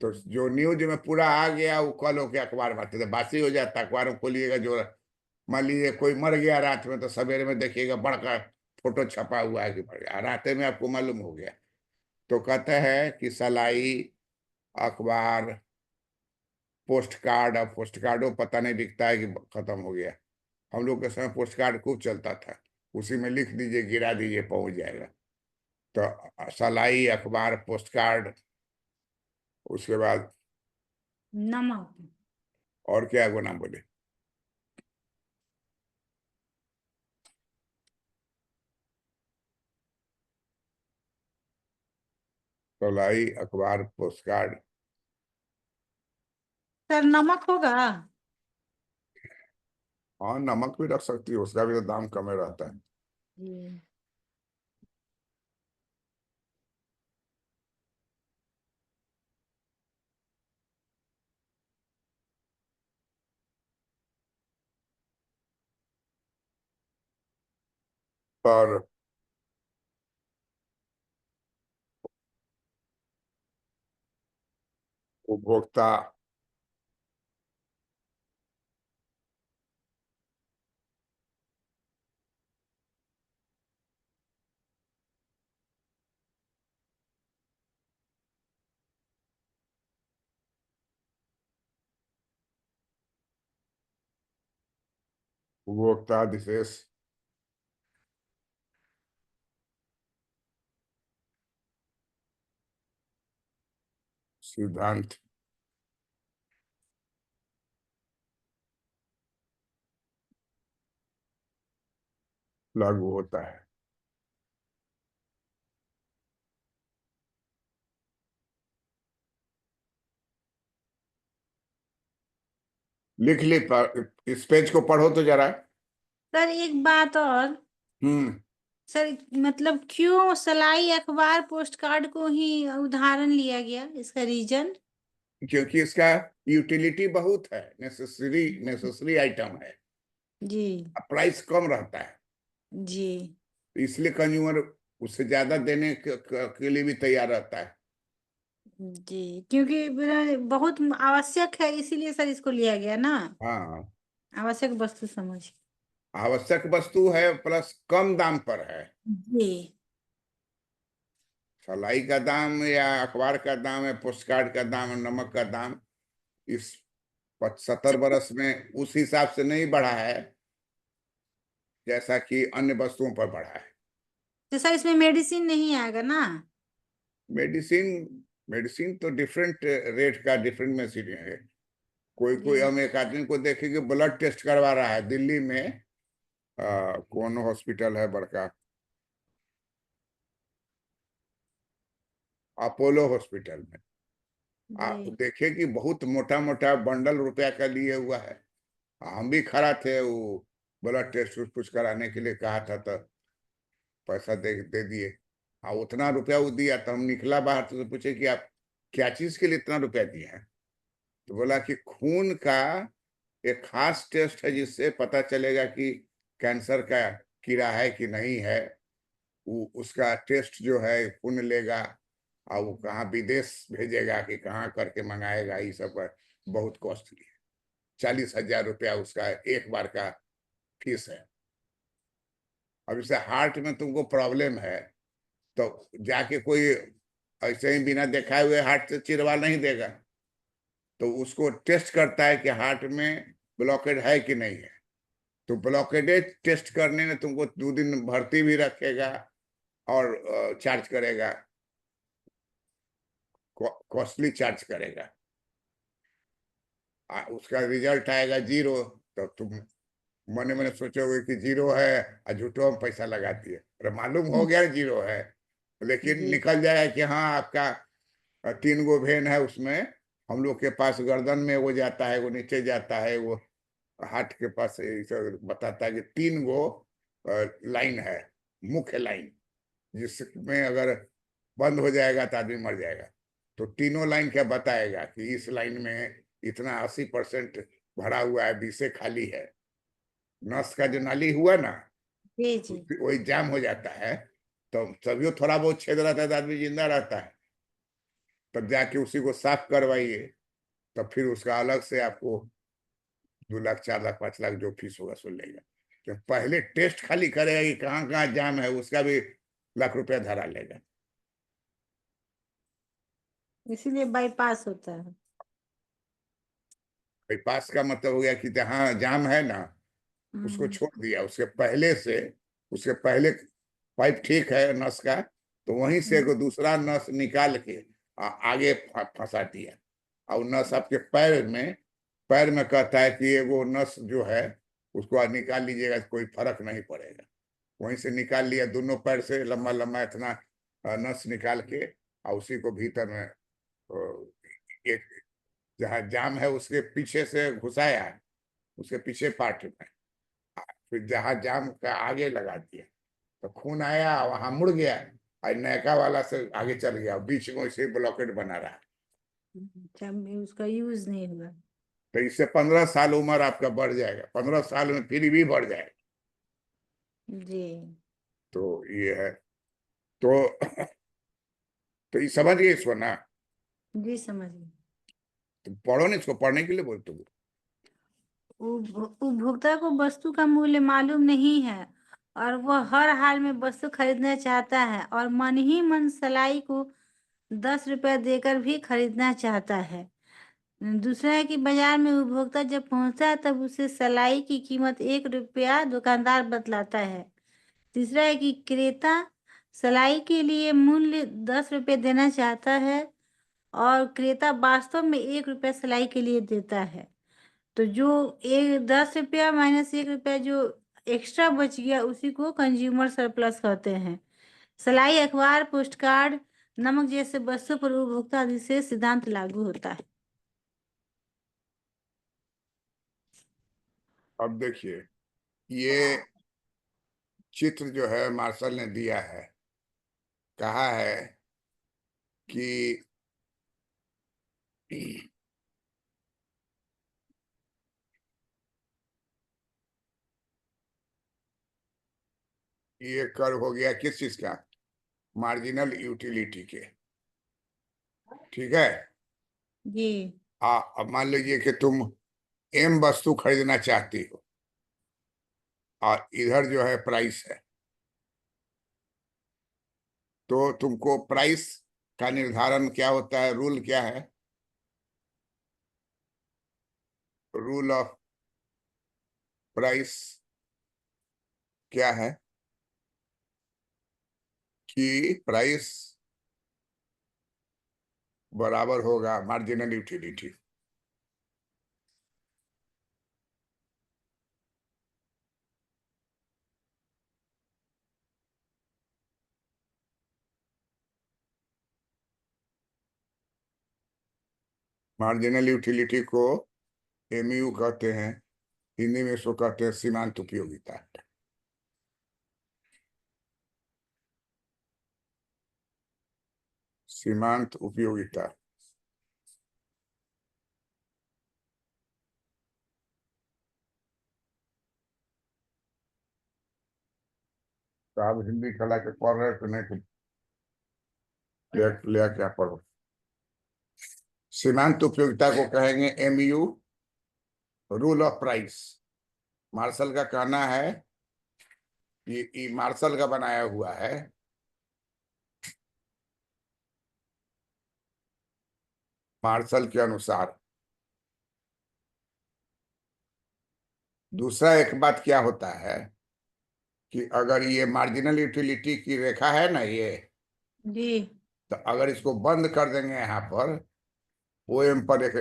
तो जो न्यूज में पूरा आ गया वो कल होके अखबार में आते थे, बासी हो जाता। अखबार में खोलिएगा, जो मान लीजिए कोई मर गया रात में तो सवेरे में देखिएगा बड़का फोटो छपा हुआ है कि मर गया, रात में आपको मालूम हो गया। तो कहते हैं कि सलाई, अखबार, पोस्ट कार्ड, अब पोस्ट कार्डो पता नहीं दिखता है कि खत्म हो गया। हम लोग के समय पोस्ट कार्ड खूब चलता था, उसी में लिख दीजिए, गिरा दीजिए, पहुंच जाएगा। तो सलाई, अखबार, पोस्ट कार्ड, उसके बाद नमक। और क्या वो नाम बोले, सलाई, अखबार, पोस्ट कार्ड। सर नमक होगा। हाँ, नमक भी रख सकती है, उसका भी तो दाम कम ही रहता है। जी। और उपभोक्ता उपभोक्ता विशेष सिद्धांत लागू होता है। लिख ली इस पेज को पढ़ो तो जरा। सर एक बात और। हम्म। सर मतलब क्यों सलाई अखबार पोस्ट कार्ड को ही उदाहरण लिया गया, इसका रीजन? क्योंकि इसका यूटिलिटी बहुत है, नेसेसरी नेसेसरी आइटम है, जी। प्राइस कम रहता है, जी। इसलिए कंज्यूमर उससे ज्यादा देने के लिए भी तैयार रहता है। जी, क्योंकि बहुत आवश्यक है, इसीलिए सर इसको लिया गया ना। हाँ, आवश्यक वस्तु समझ। आवश्यक वस्तु है प्लस कम दाम पर है। जी। सलाई का दाम या अखबार का दाम है, पोस्ट कार्ड का दाम है, नमक का दाम इस 70 बरस में उस हिसाब से नहीं बढ़ा है जैसा कि अन्य वस्तुओं पर बढ़ा है। तो सर इसमें मेडिसिन नहीं आएगा ना? मेडिसिन मेडिसिन तो डिफरेंट रेट का डिफरेंट मेडिसिन है। कोई कोई जी। हम एक आदमी को देखे कि ब्लड टेस्ट करवा रहा है दिल्ली में, कौन हॉस्पिटल है बड़का, अपोलो हॉस्पिटल में। आप जी। देखे कि बहुत मोटा मोटा बंडल रुपया का लिए हुआ है। हम भी खड़ा थे, वो ब्लड टेस्ट कुछ कराने के लिए कहा था तो पैसा दे दिए। हाँ, उतना रुपया वो दिया तो हम निकला बाहर तो पूछे कि आप क्या चीज के लिए इतना रुपया दिए हैं। तो बोला कि खून का एक खास टेस्ट है जिससे पता चलेगा कि कैंसर का कीड़ा है कि नहीं है। वो उसका टेस्ट जो है खून लेगा और वो कहाँ विदेश भेजेगा कि कहाँ करके मंगाएगा, ये सब का बहुत कॉस्टली है। 40,000 रुपया उसका एक बार का फीस है। अब जैसे हार्ट में तुमको प्रॉब्लम है तो जाके कोई ऐसे ही बिना देखाए हुए हार्ट से चिरवा नहीं देगा, तो उसको टेस्ट करता है कि हार्ट में ब्लॉकेड है कि नहीं है। तो ब्लॉकेडेज टेस्ट करने में तुमको 2 दिन भर्ती भी रखेगा और चार्ज करेगा, कॉस्टली चार्ज करेगा। उसका रिजल्ट आएगा 0, तो तुम मने मने सोचोगे कि 0 है और झूठों में पैसा लगा दिए, अरे मालूम हो गया 0 है, लेकिन जी। निकल जाएगा कि हाँ आपका 3 गो वेन है उसमें। हम लोग के पास गर्दन में वो जाता है, वो नीचे जाता है, वो हार्ट के पास बताता है कि 3 गो लाइन है, मुख्य लाइन, जिसमें अगर बंद हो जाएगा तो आदमी मर जाएगा। तो तीनों लाइन क्या बताएगा कि इस लाइन में इतना 80% भरा हुआ है, 20 खाली है। नस का जो नाली हुआ ना, जी। जी। वही जाम हो जाता है, तो तभी थोड़ा बहुत छेद रहता है तो आदमी जिंदा रहता है। तब जाके उसी को साफ करवाइए, तब फिर उसका अलग से आपको 2 लाख 4 लाख 5 लाख जो फीस होगा सो लेगा। तो पहले टेस्ट खाली करेगा कि कहाँ कहाँ जाम है, उसका भी लाख रुपया धरा लेगा। इसीलिए बाईपास होता है। बाईपास का मतलब हो गया कि जहाँ जाम है ना उसको हम्म। छोड़ दिया, उसके पहले पाइप ठीक है नस का, तो वहीं से एगो दूसरा नस निकाल के आगे फंसा दिया। और नस आपके पैर में कहता है कि एगो नस जो है उसको निकाल लीजिएगा, कोई फर्क नहीं पड़ेगा। वहीं से निकाल लिया, दोनों पैर से लंबा लंबा इतना नस निकाल के, और उसी को भीतर में एक जहाँ जाम है उसके पीछे से घुसाया, उसके पीछे पार्ट में फिर जहां जाम का आगे लगा दिया तो खून आया, वहां मुड़ गया और नयका वाला से आगे चल गया, बीच में से ब्लॉकेट बना रहा। जब उसका यूज नहीं हुआ। तो इससे 15 साल उम्र आपका बढ़ जाएगा, 15 साल में फिर भी बढ़ जाएगा। जी। तो ये है। तो तो ये समझ गए इसको ना? जी समझ गई। तो पढ़ो ना इसको, पढ़ने के लिए बोलते हो। उपभोक्ता को वस्तु का मूल्य मालूम नहीं है और वह हर हाल में वस्तु खरीदना चाहता है और मन ही मन सलाई को 10 रुपया देकर भी खरीदना चाहता है। दूसरा है कि बाजार में उपभोक्ता जब पहुंचता है तब उसे सलाई की कीमत 1 रुपया दुकानदार बतलाता है। तीसरा है कि क्रेता सलाई के लिए मूल्य 10 रुपये देना चाहता है और क्रेता वास्तव में 1 रुपया सलाई के लिए देता है। तो जो 10 रुपया माइनस 1 रुपया जो एक्स्ट्रा बच गया उसी को कंज्यूमर सरप्लस कहते हैं। सलाई, अखबार, पोस्ट कार्ड, नमक जैसे वस्तु पर उपभोक्ता अधिशेष सिद्धांत लागू होता है। अब देखिए, ये चित्र जो है मार्शल ने दिया है, कहा है कि ये कर हो गया किस चीज का? मार्जिनल यूटिलिटी के। ठीक है। जी। अब मान लीजिए कि तुम एम वस्तु खरीदना चाहती हो और इधर जो है प्राइस है, तो तुमको प्राइस का निर्धारण क्या होता है? रूल क्या है? रूल ऑफ प्राइस क्या है? कि प्राइस बराबर होगा मार्जिनल यूटिलिटी। मार्जिनल यूटिलिटी को एमयू कहते हैं, हिंदी में इसको कहते हैं सीमांत उपयोगिता। सीमांत उपयोगिता। तो आप हिंदी कला के पढ़ रहे तो नहीं तो लिया क्या पढ़ो। सीमांत उपयोगिता को कहेंगे MU, rule of price. Marshall का कहना है, ये मार्शल का बनाया हुआ है। मार्शल के अनुसार दूसरा एक बात क्या होता है कि अगर ये मार्जिनल यूटिलिटी की रेखा है ना ये, जी। तो अगर इसको बंद कर देंगे यहाँ पर, ओ एम पर एक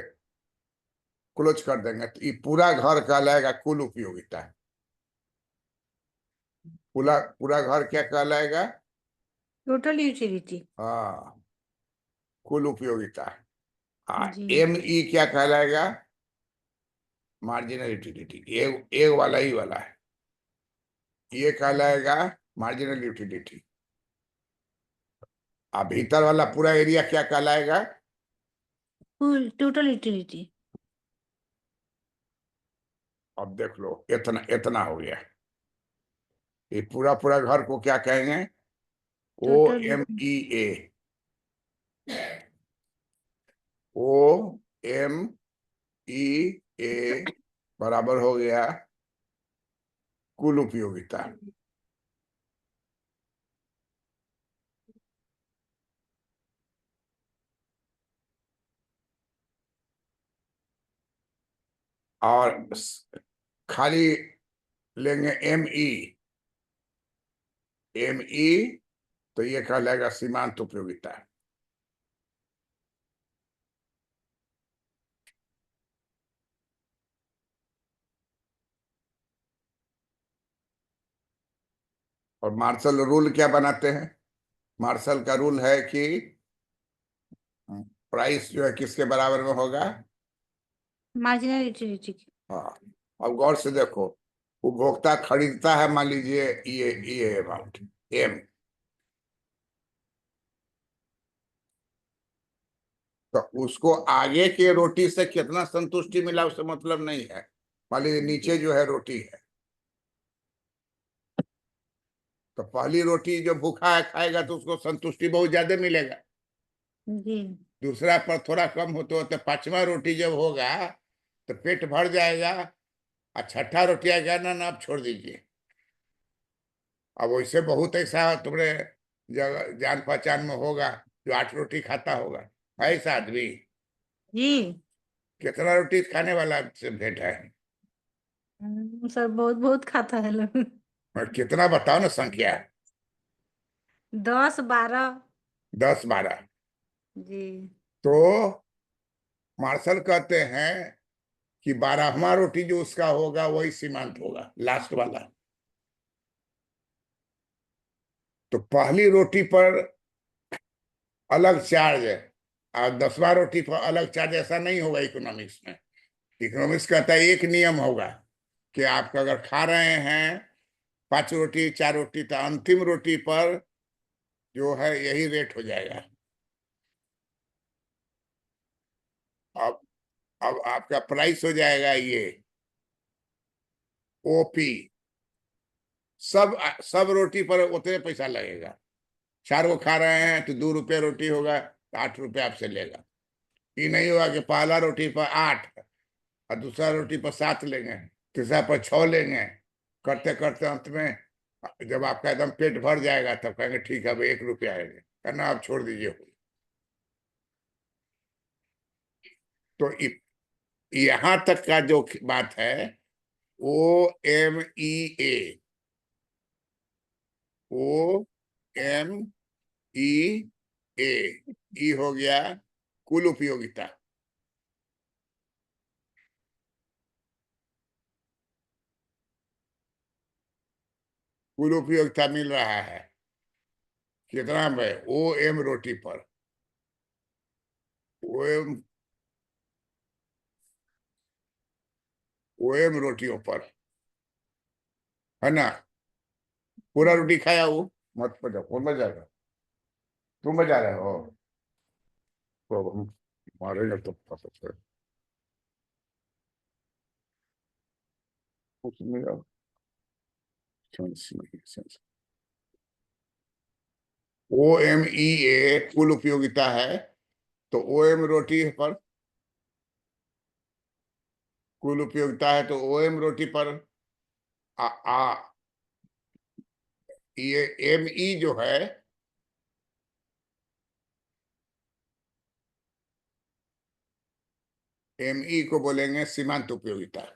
क्लोज कर देंगे, तो ये पूरा घर कहलाएगा कुल उपयोगिता। पूरा पूरा घर क्या कहलाएगा? Total utility. हाँ, कुल उपयोगिता। जी। एम ई क्या कहलाएगा? Marginal utility. एक एक वाला ही वाला है, ये कहलाएगा मार्जिनल यूटिलिटी। अब भीतर वाला पूरा एरिया क्या कहलाएगा? कुल टोटल यूटिलिटी। अब देख लो, इतना इतना हो गया। ये पूरा पूरा घर को क्या कहेंगे? ओ टोटल। एम ई ए। ओ एम ई ए बराबर हो गया कुल उपयोगिता। और खाली लेंगे एम ई। एम ई तो ये कहलाएगा सीमांत उपयोगिता। और मार्शल रूल क्या बनाते हैं? मार्शल का रूल है कि प्राइस जो है किसके बराबर में होगा? Marginal utility. हाँ। अब गौर से देखो, उपभोक्ता खरीदता है, मान लीजिए ये अमाउंट एम, तो उसको आगे के रोटी से कितना संतुष्टि मिला उससे मतलब नहीं है। मान लीजिए नीचे जो है रोटी है, तो पहली रोटी जो भूखा है खाएगा तो उसको संतुष्टि बहुत ज्यादा मिलेगा। जी दूसरा पर थोड़ा कम होते होते पांचवा रोटी जब होगा तो पेट भर जाएगा, और छठा रोटी आएगा ना ना, आप छोड़ दीजिए। अब वैसे बहुत ऐसा तुम्हारे जगह जान पहचान में होगा जो 8 रोटी खाता होगा, है ऐसा आदमी? जी। कितना रोटी खाने वाला से भेंट है? सर बहुत बहुत खाता है लोग। और कितना बताओ ना संख्या? 10 12। 10 12। जी तो मार्शल कहते हैं कि 12वां रोटी जो उसका होगा वही सीमांत होगा, लास्ट वाला। तो पहली रोटी पर अलग चार्ज है और 10वां रोटी पर अलग चार्ज, ऐसा नहीं होगा इकोनॉमिक्स में। इकोनॉमिक्स कहता है एक नियम होगा कि आप अगर खा रहे हैं 5 रोटी 4 रोटी, तो अंतिम रोटी पर जो है यही रेट हो जाएगा। अब अब आपका प्राइस हो जाएगा ये ओपी। सब सब रोटी पर उतने पैसा लगेगा। 4 को खा रहे हैं तो 2 रुपये रोटी होगा, तो 8 रुपये आपसे लेगा। ये नहीं होगा कि पहला रोटी पर 8 और दूसरा रोटी पर 7 लेंगे, तीसरा पर 6 लेंगे, करते करते अंत में जब आपका एकदम पेट भर जाएगा तब कहेंगे ठीक है अब 1 रुपया आएगा, कहना आप छोड़ दीजिए। तो यहाँ तक का जो बात है, OMEA, OMEA, ई हो गया कुल उपयोगिता। कुल उपयोगिता मिल रहा है कितना में? OM रोटी पर, OM OM रोटियों पर, है ना? पूरा रोटी खाया वो, मत बजाओ, कौन बजा रहा? तुम बजा रहे हो? तो हम मारेंगे तो पता चले। उसमें अब OMEA कुल उपयोगिता है, तो OM रोटी पर कुल उपयोगिता है, तो OM रोटी पर ये ME जो है, ME को बोलेंगे सीमांत उपयोगिता।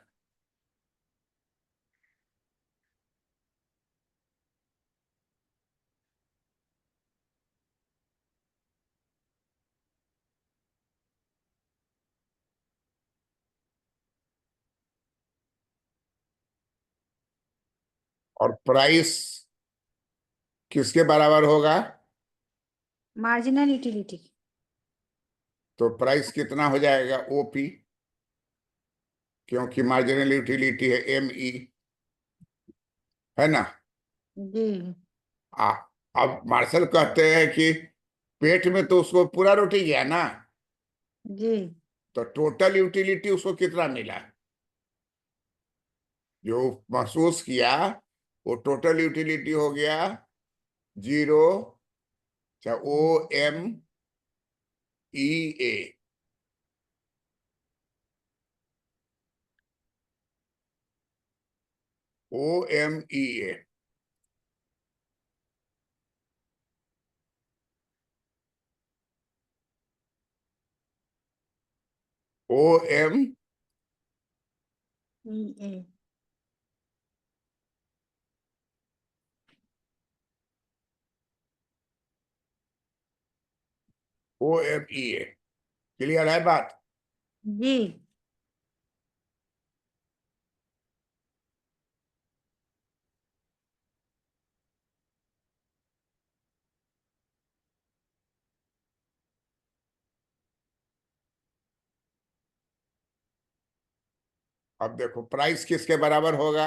और प्राइस किसके बराबर होगा? Marginal utility. तो प्राइस कितना हो जाएगा? OP, क्योंकि मार्जिनल यूटिलिटी है ME, है ना? जी आ, अब मार्शल कहते हैं कि पेट में तो उसको पूरा रोटी गया ना, जी तो टोटल यूटिलिटी उसको कितना मिला? जो महसूस किया वो टोटल यूटिलिटी हो गया 0, OMEA। OMEA, OM ए OMEA। क्लियर है बात? जी अब देखो प्राइस किसके बराबर होगा?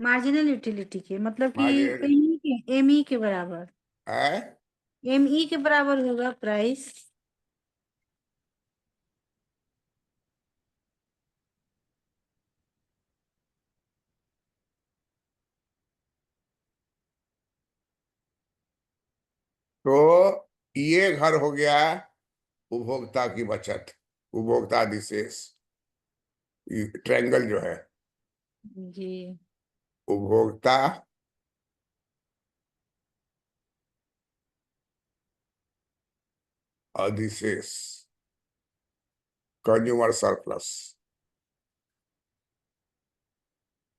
मार्जिनल यूटिलिटी के मतलब कि मार्जिनल एमई के बराबर, है। एमई के बराबर होगा प्राइस। तो ये घर हो गया उपभोक्ता की बचत, उपभोक्ता अधिशेष, ट्रायंगल जो है जी। उपभोक्ता अधिशेष, कंज्यूमर सरप्लस।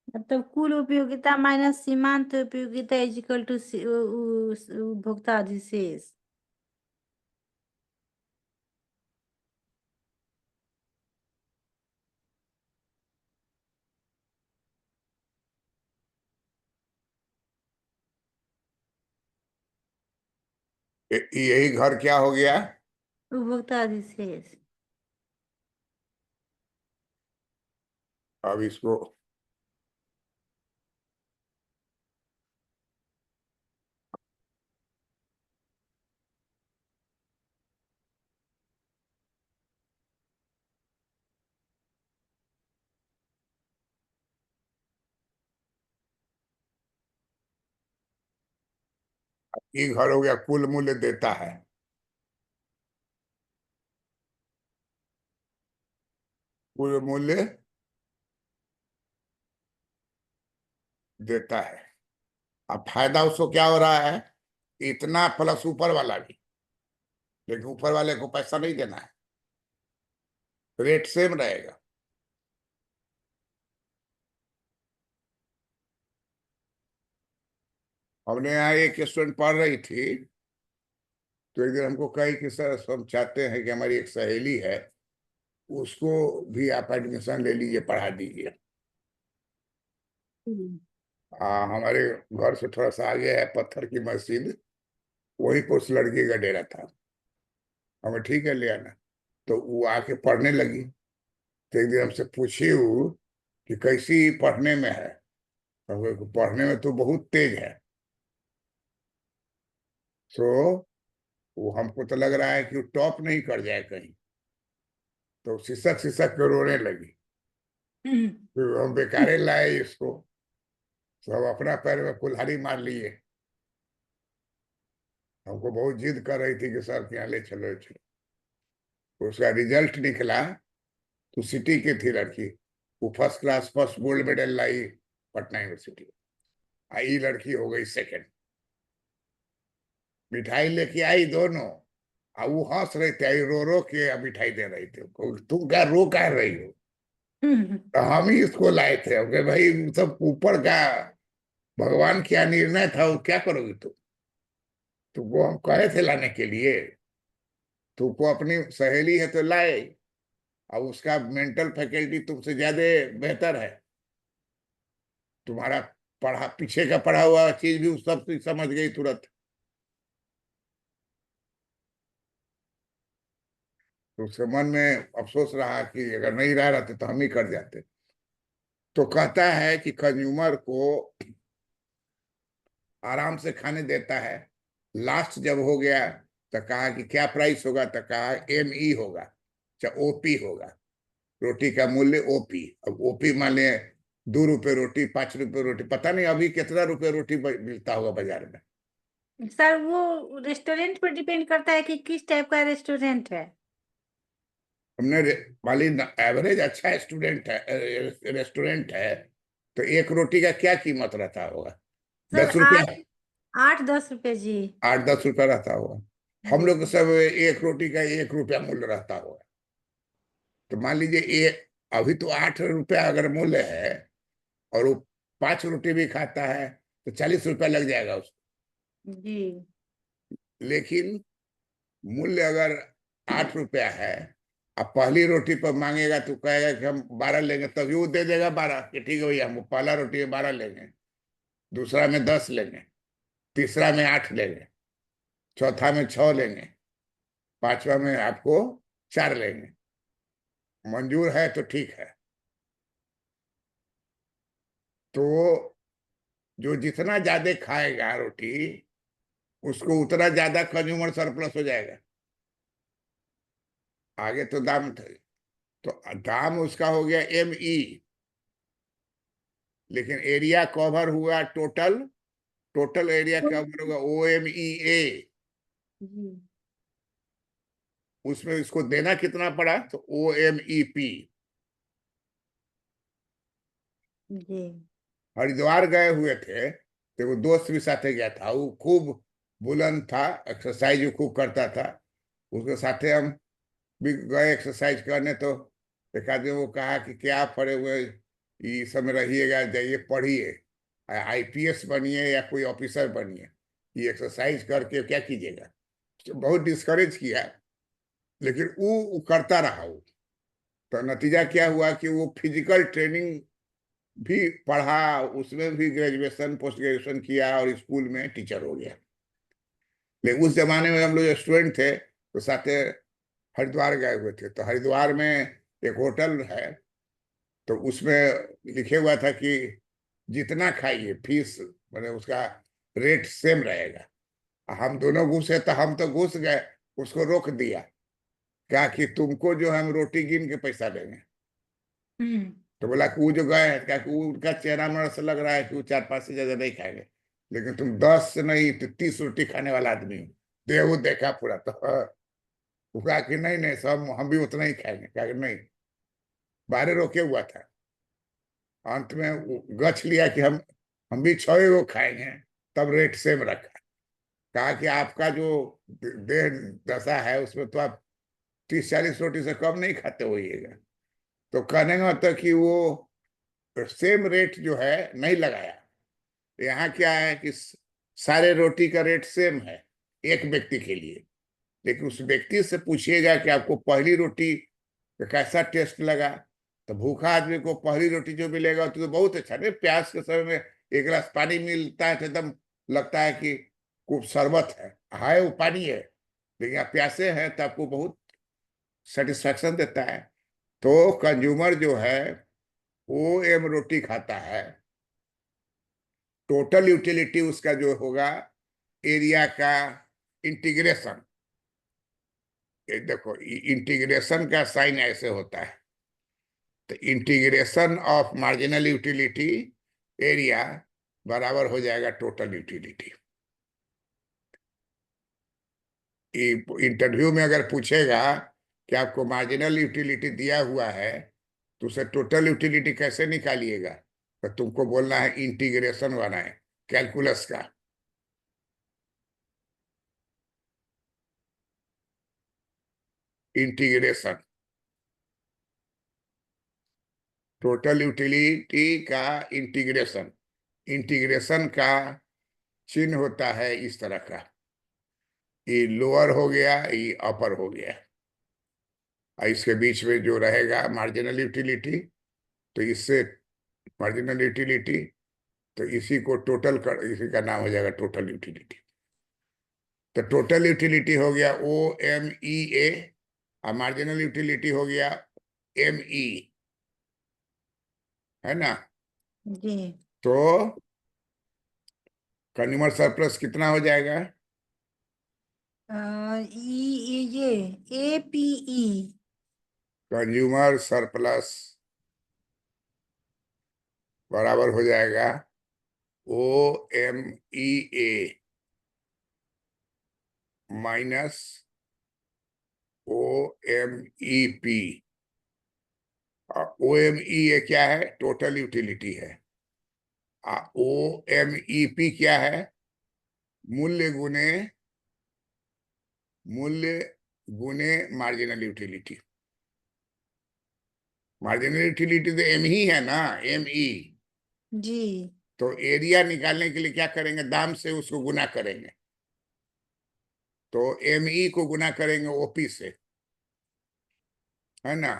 मतलब कुल उपयोगिता माइनस सीमांत उपयोगिता इज इक्वल टू उपभोक्ता अधिशेष। यही घर क्या हो गया? उपभोक्ता अधिशेष। अब इसको ये घर हो गया कुल मूल्य देता है, कुल मूल्य देता है। अब फायदा उसको क्या हो रहा है? इतना प्लस ऊपर वाला भी, लेकिन ऊपर वाले को पैसा नहीं देना है, रेट सेम रहेगा। हमने यहाँ एक स्टूडेंट पढ़ रही थी, तो एक दिन हमको कही कि सर हम चाहते हैं कि हमारी एक सहेली है, उसको भी आप एडमिशन ले लीजिए, पढ़ा दीजिए। हमारे घर से थोड़ा सा आगे है पत्थर की मस्जिद, वहीं पर उस लड़की का डेरा था। हमें ठीक है ले आना। तो वो आके पढ़ने लगी, तो एक दिन हमसे पूछी वो कि कैसी पढ़ने में है। तो हमने कहा, पढ़ने में तो बहुत तेज है। सो वो हमको तो लग रहा है कि वो टॉप नहीं कर जाए कहीं। तो सिसक सिसक के रोने लगी। फिर हम बेकारे लाए इसको, तो हम अपना पैर में कुल्हाड़ी मार लिए। हमको बहुत जिद कर रही थी कि सर के यहाँ ले चलो ले चलो। उसका रिजल्ट निकला तो सिटी की थी लड़की, वो first class first gold medal लाई पटना यूनिवर्सिटी। आई लड़की हो गई सेकंड। मिठाई लेके आई दोनों, अब वो हंस रहे थे, आई रो रो के अब मिठाई दे रही थी। तुम क्या रो कह रही हो? तो हम ही इसको लाए थे, कि भाई सब ऊपर का भगवान क्या निर्णय था, वो क्या करोगे तुम? तुमको हम कहे थे लाने के लिए, तुमको अपनी सहेली है तो लाए। अब उसका मेंटल फैकल्टी तुमसे ज्यादा बेहतर है। तुम्हारा पढ़ा पीछे का पढ़ा हुआ चीज भी उस सब समझ गई तुरंत। तो उसके मन में अफसोस रहा कि अगर नहीं रह रहते तो हम ही कर जाते। तो कहता है कि कंज्यूमर को आराम से खाने देता है। लास्ट जब हो गया तो कहा कि क्या प्राइस होगा, तो कहा एमई होगा, चाहे ओपी होगा, रोटी का मूल्य ओपी। अब ओपी मान लिया 2 रुपए रोटी, 5 रुपए रोटी, पता नहीं अभी कितना रुपए रोटी मिलता होगा बाजार में। सर वो रेस्टोरेंट पर डिपेंड करता है कि किस टाइप का रेस्टोरेंट है। हमने वाली एवरेज अच्छा स्टूडेंट है, रेस्टोरेंट है, तो एक रोटी का क्या कीमत रहता होगा? सर 10 रुपया, 8-10 रुपए जी। 8-10 रुपया रहता होगा। हम जी। लोग सब एक रोटी का 1 रुपया मूल्य रहता होगा। तो मान लीजिए अभी तो 8 रुपया अगर मूल्य है, और वो 5 रोटी भी खाता है, तो 40 रुपया लग जाएगा उसको। जी। लेकिन मूल्य अगर 8 रुपया है, अब पहली रोटी पर मांगेगा तो कहेगा कि हम 12 लेंगे, तभी वो दे देगा 12 कि ठीक है भैया, हम पहला रोटी में 12 लेंगे, दूसरा में 10 लेंगे, तीसरा में 8 लेंगे, चौथा में 6 लेंगे, पांचवा में आपको 4 लेंगे। मंजूर है तो ठीक है। तो जो जितना ज्यादा खाएगा रोटी उसको उतना ज्यादा कंज्यूमर सरप्लस हो जाएगा। आगे तो दाम थे, तो दाम उसका हो गया ME, लेकिन एरिया कवर हुआ टोटल, टोटल एरिया कवर होगा OMEA। जी उसमें इसको देना कितना पड़ा, तो OMEP। जी हरिद्वार गए हुए थे तो वो दोस्त भी साथे गया था, वो खूब बुलंद था, एक्सरसाइज खूब करता था। उसके साथे हम भी गए एक्सरसाइज करने, तो एक आदमी वो कहा कि क्या पढ़े हुए ये सब में रहिएगा, जाइए पढ़िए, IPS बनिए या कोई ऑफिसर बनिए, ये एक्सरसाइज करके क्या कीजिएगा। तो बहुत डिस्करेज किया, लेकिन वो करता रहा वो। तो नतीजा क्या हुआ कि वो फिजिकल ट्रेनिंग भी पढ़ा, उसमें भी ग्रेजुएशन पोस्ट ग्रेजुएशन किया और स्कूल में टीचर हो गया। लेकिन उस जमाने में हम लोग स्टूडेंट थे तो साथे हरिद्वार गए हुए थे, तो हरिद्वार में एक होटल है, तो उसमें लिखे हुआ था कि जितना खाइए फीस मैंने उसका रेट सेम रहेगा। हम दोनों घुसे तो हम तो घुस गए, उसको रोक दिया, कहा कि तुमको जो हम रोटी गिन के पैसा देंगे। हम्म तो बोला कि वो जो गए हैं, क्या कि वो उनका चेहरा मेरा से लग रहा है कि वो 4-5 से ज्यादा नहीं खाएंगे, लेकिन तुम 10 से नहीं तो 30 रोटी खाने वाला आदमी हो। वो देखा पूरा, तो वो कहा कि नहीं नहीं सब हम भी उतना ही खाएंगे, कहा कि नहीं, बाहर रोके हुआ था। अंत में वो गछ लिया कि हम भी 6 को खाएंगे, तब रेट सेम रखा। कहा कि आपका जो देह दशा है उसमें तो आप 30-40 रोटी से कम नहीं खाते होइएगा। तो कहने का मतलब कि वो सेम रेट जो है नहीं लगाया। यहाँ क्या है कि सारे रोटी का रेट सेम है एक व्यक्ति के लिए, लेकिन उस व्यक्ति से पूछिएगा कि आपको पहली रोटी का कैसा टेस्ट लगा। तो भूखा आदमी को पहली रोटी जो मिलेगा तो बहुत अच्छा, नहीं प्यास के समय में एक गिलास पानी मिलता है तो एकदम लगता है कि खूब शरबत है वो पानी है, लेकिन आप प्यासे हैं तो आपको बहुत सेटिस्फैक्शन देता है। तो कंज्यूमर जो है वो रोटी खाता है, टोटल यूटिलिटी उसका जो होगा एरिया का इंटीग्रेशन। ये देखो इंटीग्रेशन का साइन ऐसे होता है, तो integration of marginal utility area बराबर हो जाएगा टोटल यूटिलिटी। इंटरव्यू में अगर पूछेगा कि आपको मार्जिनल यूटिलिटी दिया हुआ है तो उसे टोटल यूटिलिटी कैसे निकालिएगा, तो तुमको बोलना है इंटीग्रेशन बनाए कैलकुलस का। इंटीग्रेशन, टोटल यूटिलिटी का इंटीग्रेशन, इंटीग्रेशन का चिन्ह होता है इस तरह का, ये लोअर हो गया, ये अपर हो गया, और इसके बीच में जो रहेगा मार्जिनल यूटिलिटी, तो इससे मार्जिनल यूटिलिटी, तो इसी को टोटल कर, इसी का नाम हो जाएगा टोटल यूटिलिटी। तो टोटल यूटिलिटी हो गया OMEA और मार्जिनल यूटिलिटी हो गया ME, है ना। जी तो कंज्यूमर सरप्लस कितना हो जाएगा, ये APE। कंज्यूमर सरप्लस बराबर हो जाएगा OMEA माइनस OMEP। OMEA क्या है, टोटल यूटिलिटी है। OMEP क्या है, मूल्य गुने, मूल्य गुने मार्जिनल यूटिलिटी। मार्जिनल यूटिलिटी तो M ही है ना, ME। जी तो एरिया निकालने के लिए क्या करेंगे, दाम से उसको गुना करेंगे, तो ME को गुना करेंगे OP से, है ना।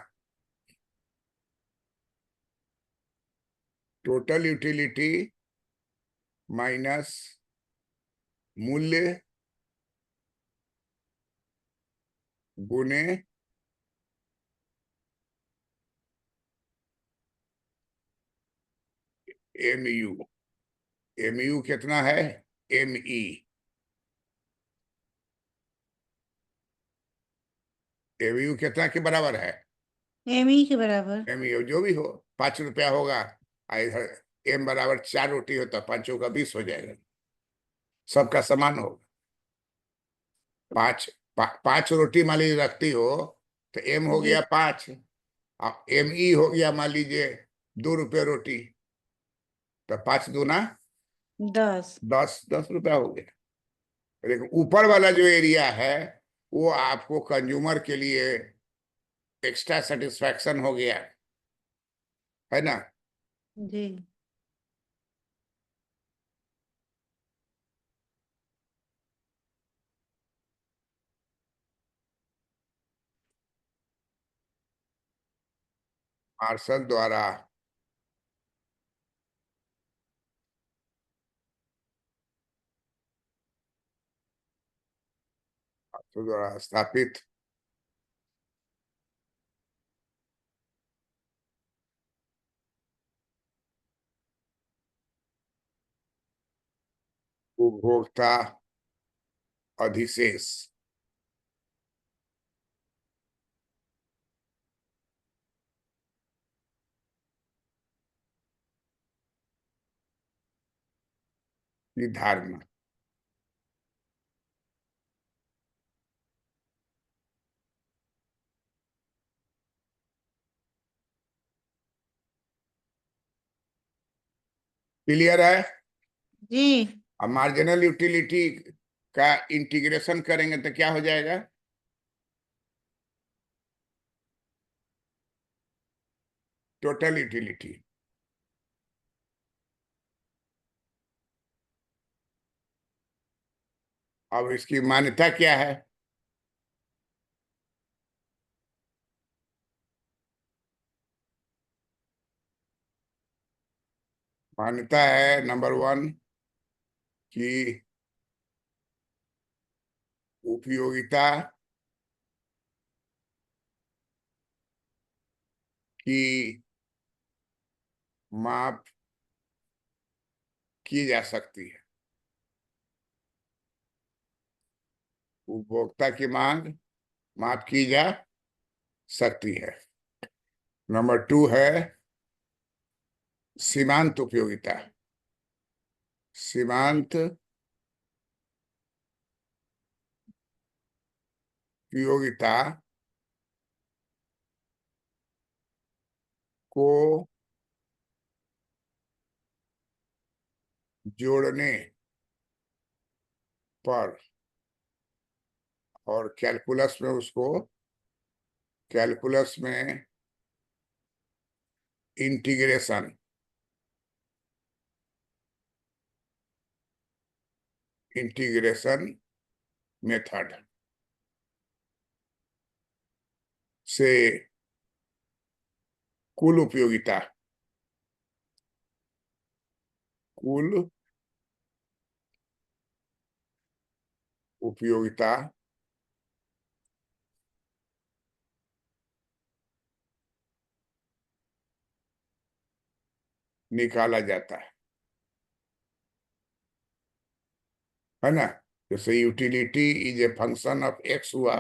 टोटल यूटिलिटी माइनस मूल्य गुने MU। MU कितना है? ME MU कितना के बराबर है? ME के बराबर। MU जो भी हो, 5 रुपया होगा। इधर M बराबर 4 रोटी हो तो 5 का 20 हो जाएगा, सबका समान होगा। 5 रोटी मान लीजिए रखती हो तो M हो जी। गया 5, अब ME हो गया मान लीजिए 2 रुपये रोटी, तो 5 दूना 10। 10 रुपया हो गया। लेकिन ऊपर वाला जो एरिया है वो आपको कंज्यूमर के लिए एक्स्ट्रा सेटिस्फैक्शन हो गया, है ना। जी। मार्शल द्वारा स्थापित उपभोक्ता अधिशेष की धारणा। क्लियर है? जी। अब मार्जिनल यूटिलिटी का इंटीग्रेशन करेंगे तो क्या हो जाएगा? Total utility. अब इसकी मान्यता क्या है? मान्यता है नंबर 1 कि उपयोगिता की माप की जा सकती है, उपभोक्ता की मांग माप की जा सकती है। नंबर 2 है सीमांत उपयोगिता। सीमांत उपयोगिता को जोड़ने पर और कैलकुलस में इंटीग्रेशन इंटीग्रेशन मेथड से कुल उपयोगिता कुल उपयोगिता निकाला जाता है ना। जैसे utility is a function of x हुआ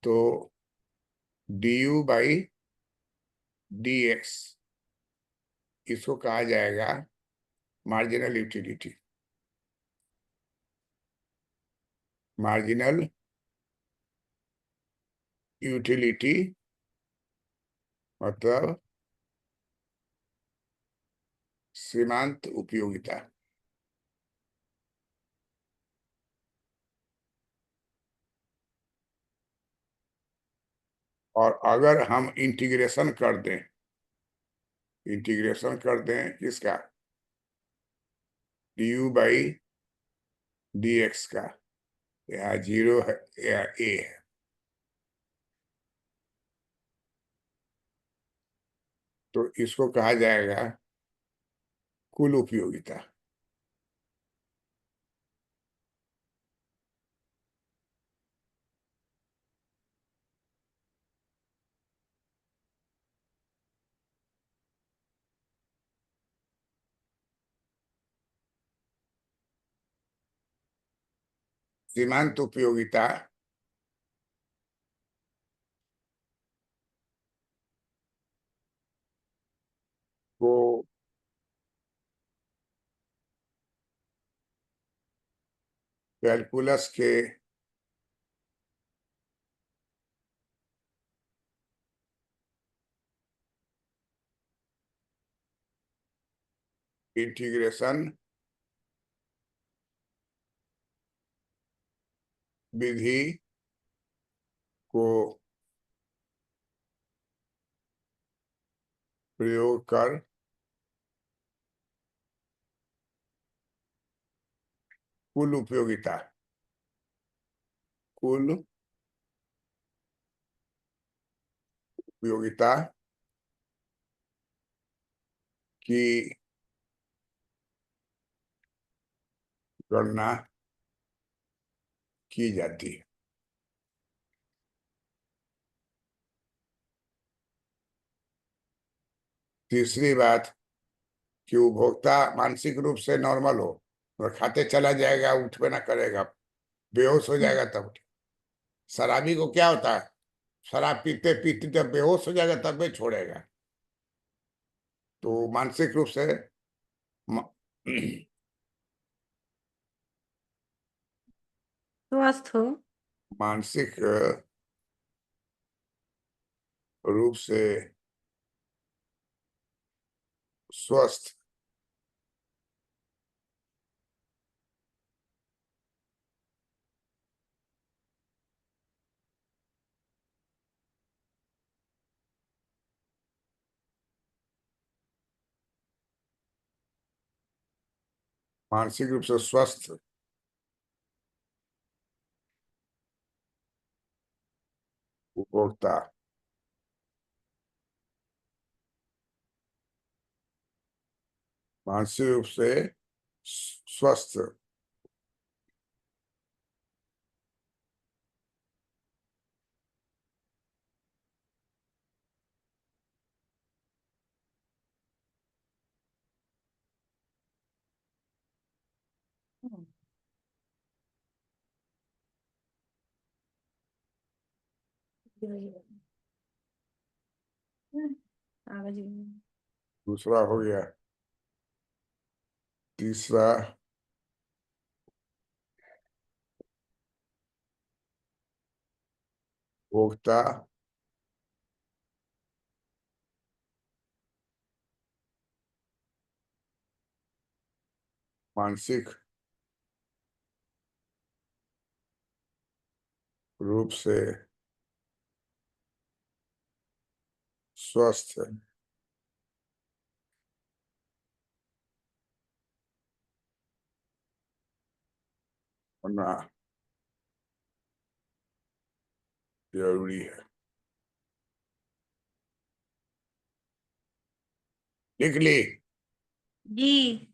तो du/dx इसको कहा जाएगा मार्जिनल यूटिलिटी। मार्जिनल यूटिलिटी मतलब सीमांत उपयोगिता। और अगर हम इंटीग्रेशन कर दें किसका? du/dx का, यहाँ 0 है या a है, तो इसको कहा जाएगा कुल उपयोगिता। सीमांत उपयोगिता को कैलकुलस के इंटीग्रेशन विधि को प्रयोग कर कुल उपयोगिता की गणना की जाती है। तीसरी बात कि उपभोक्ता मानसिक रूप से नॉर्मल हो और खाते चला जाएगा, उठवे ना करेगा, बेहोश हो जाएगा तब। शराबी को क्या होता है, शराब पीते पीते जब बेहोश हो जाएगा तब भी छोड़ेगा। तो मानसिक रूप से म- स्वस्थ हो। मानसिक रूप से स्वस्थ मानसिक रूप से स्वस्थ उपभोक्ता मानसिक रूप से स्वस्थ दूसरा हो गया। तीसरा उपभोक्ता मानसिक रूप से स्वस्थ होना जरूरी है। लिख ली? जी।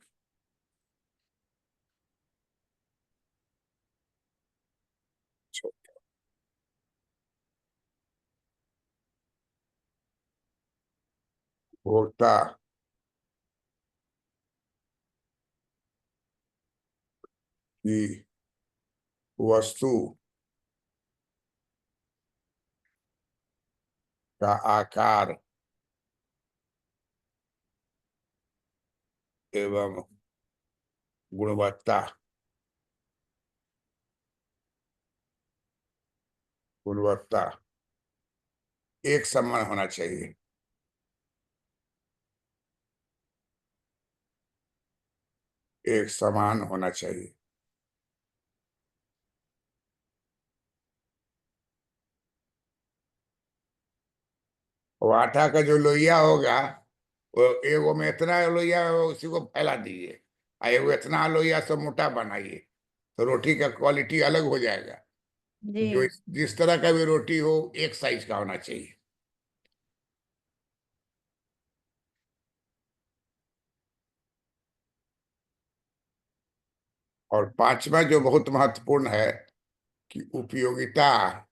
उपभोक्ता की वस्तु का आकार एवं गुणवत्ता गुणवत्ता एक समान होना चाहिए। एक समान होना चाहिए। और आटा का जो लोइया होगा वो एगो में इतना लोइया है, उसी को फैला दीजिए, और एगो इतना लोइया सब मोटा बनाइए, तो रोटी का क्वालिटी अलग हो जाएगा। जी। जो जिस तरह का भी रोटी हो एक साइज का होना चाहिए। और पांचवा जो बहुत महत्वपूर्ण है कि उपयोगिता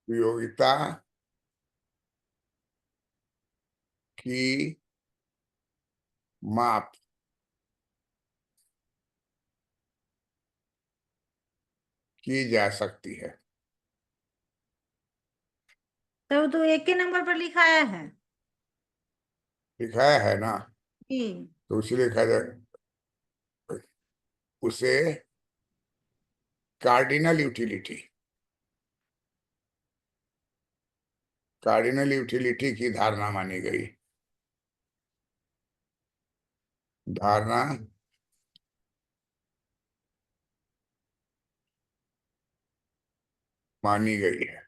उपयोगिता की माप की जा सकती है। तो एक के नंबर पर लिखाया है। लिखाया है ना, जी। तो उसी लिखा जाए उसे कार्डिनल यूटिलिटी, कार्डिनल यूटिलिटी की धारणा मानी गई। धारणा मानी गई है।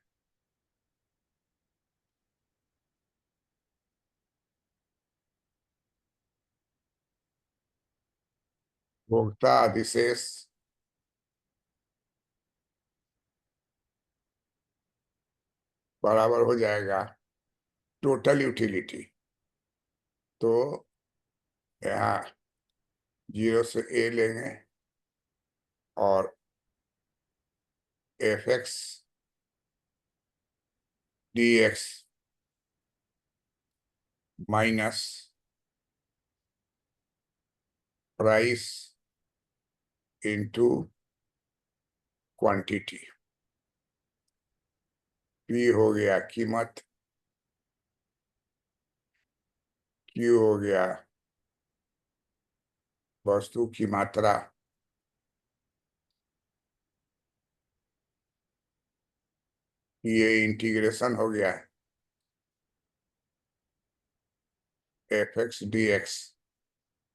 भोक्ता अधिशेष बराबर हो जाएगा टोटल यूटिलिटी। तो यहाँ 0 से a लेंगे और fx dx minus price into quantity. p हो गया कीमत, q हो गया वस्तु की मात्रा, ये इंटीग्रेशन हो गया fx dx,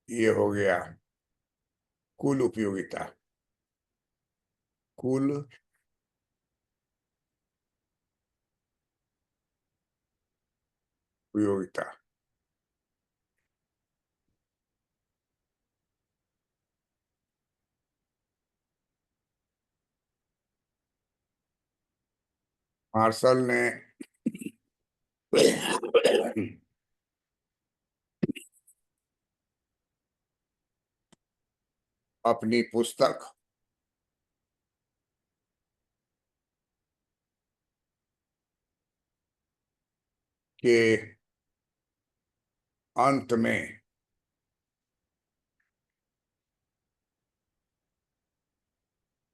ये हो गया कुल उपयोगिता। कुल उपयोगिता मार्शल ने अपनी पुस्तक के अंत में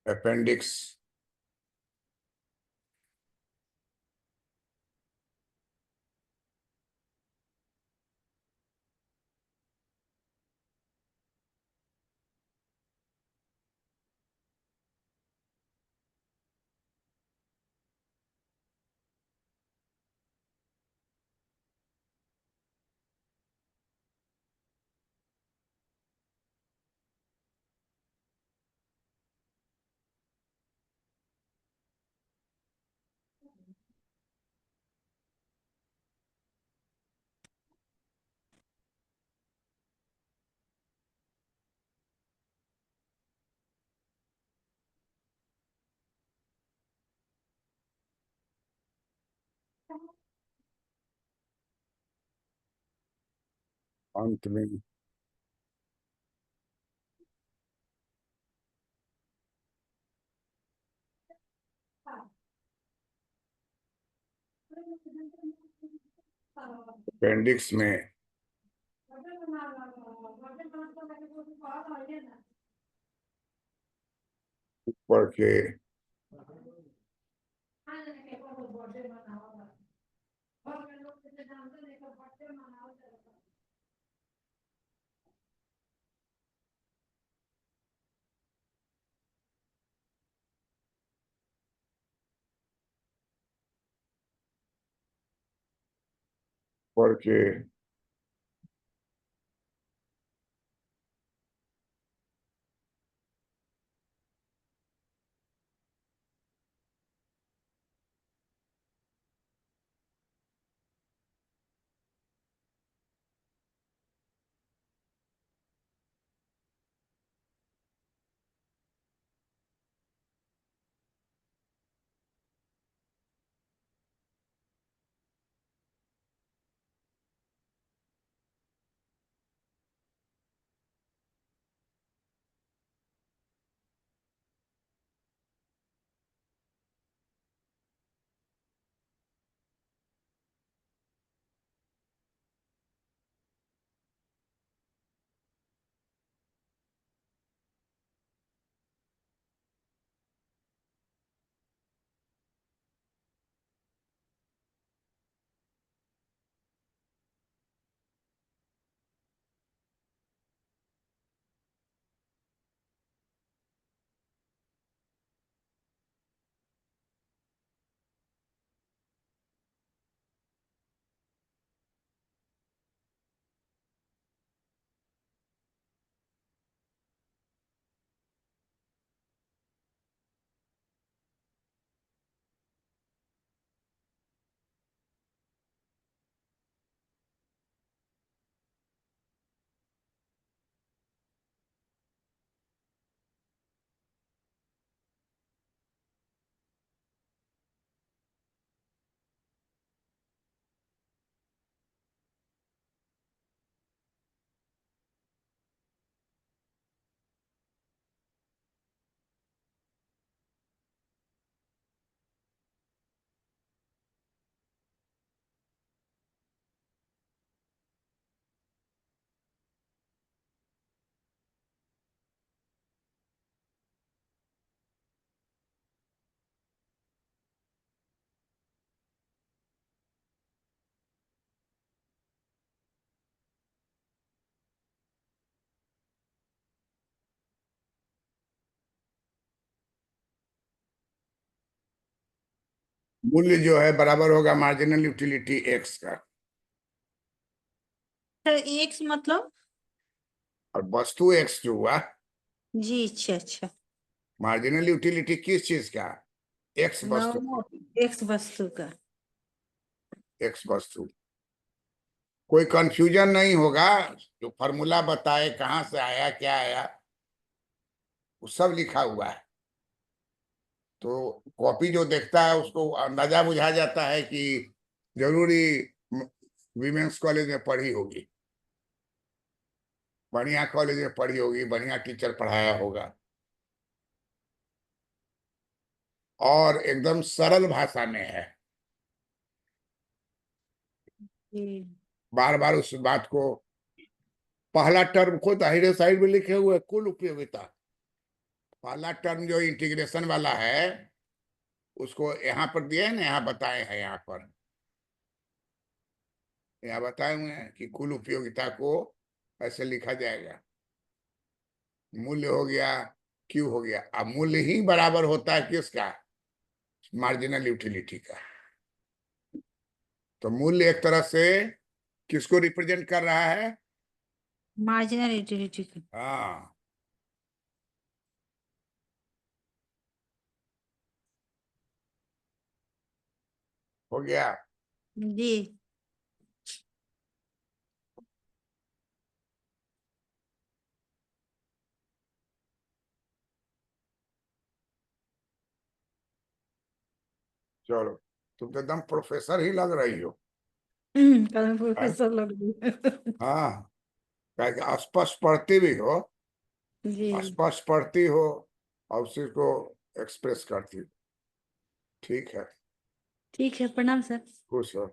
अपेंडिक्स अंत में अपेंडिक्स में ऊपर के ऊपर के मूल्य जो है बराबर होगा मार्जिनल यूटिलिटी एक्स का, सर एक्स मतलब? और वस्तु एक्स जो हुआ, जी अच्छा अच्छा। मार्जिनल यूटिलिटी किस चीज का? एक्स वस्तु, एक्स वस्तु का। एक्स वस्तु। कोई कंफ्यूजन नहीं होगा, जो फॉर्मूला बताए कहाँ से आया क्या आया वो सब लिखा हुआ है। तो कॉपी जो देखता है उसको अंदाजा बुझा जाता है कि जरूरी विमेंस कॉलेज में पढ़ी होगी, बढ़िया कॉलेज में पढ़ी होगी, बढ़िया टीचर पढ़ाया होगा, और एकदम सरल भाषा में है। जी। बार बार उस बात को, पहला टर्म को दाहिने साइड में लिखे हुए कुल उपयोगिता, पहला टर्म जो इंटीग्रेशन वाला है उसको यहाँ पर दिए हैं ना, यहाँ बताए हैं, यहाँ पर यहाँ बताए हुए हैं कि कुल उपयोगिता को ऐसे लिखा जाएगा। मूल्य हो गया, क्यू हो गया। अब मूल्य ही बराबर होता है किसका? मार्जिनल यूटिलिटी का। तो मूल्य एक तरह से किसको रिप्रेजेंट कर रहा है? मार्जिनल यूटिलिटी का। हाँ, हो गया। जी। चलो, तुम तो एकदम प्रोफेसर ही लग रही हो। कल हाँ, प्रोफेसर लग रही है। हाँ, स्पष्ट पढ़ती भी हो, जी। स्पष्ट पढ़ती हो और उसी को एक्सप्रेस करती हो। ठीक है, ठीक है, प्रणाम सर। खुश हो।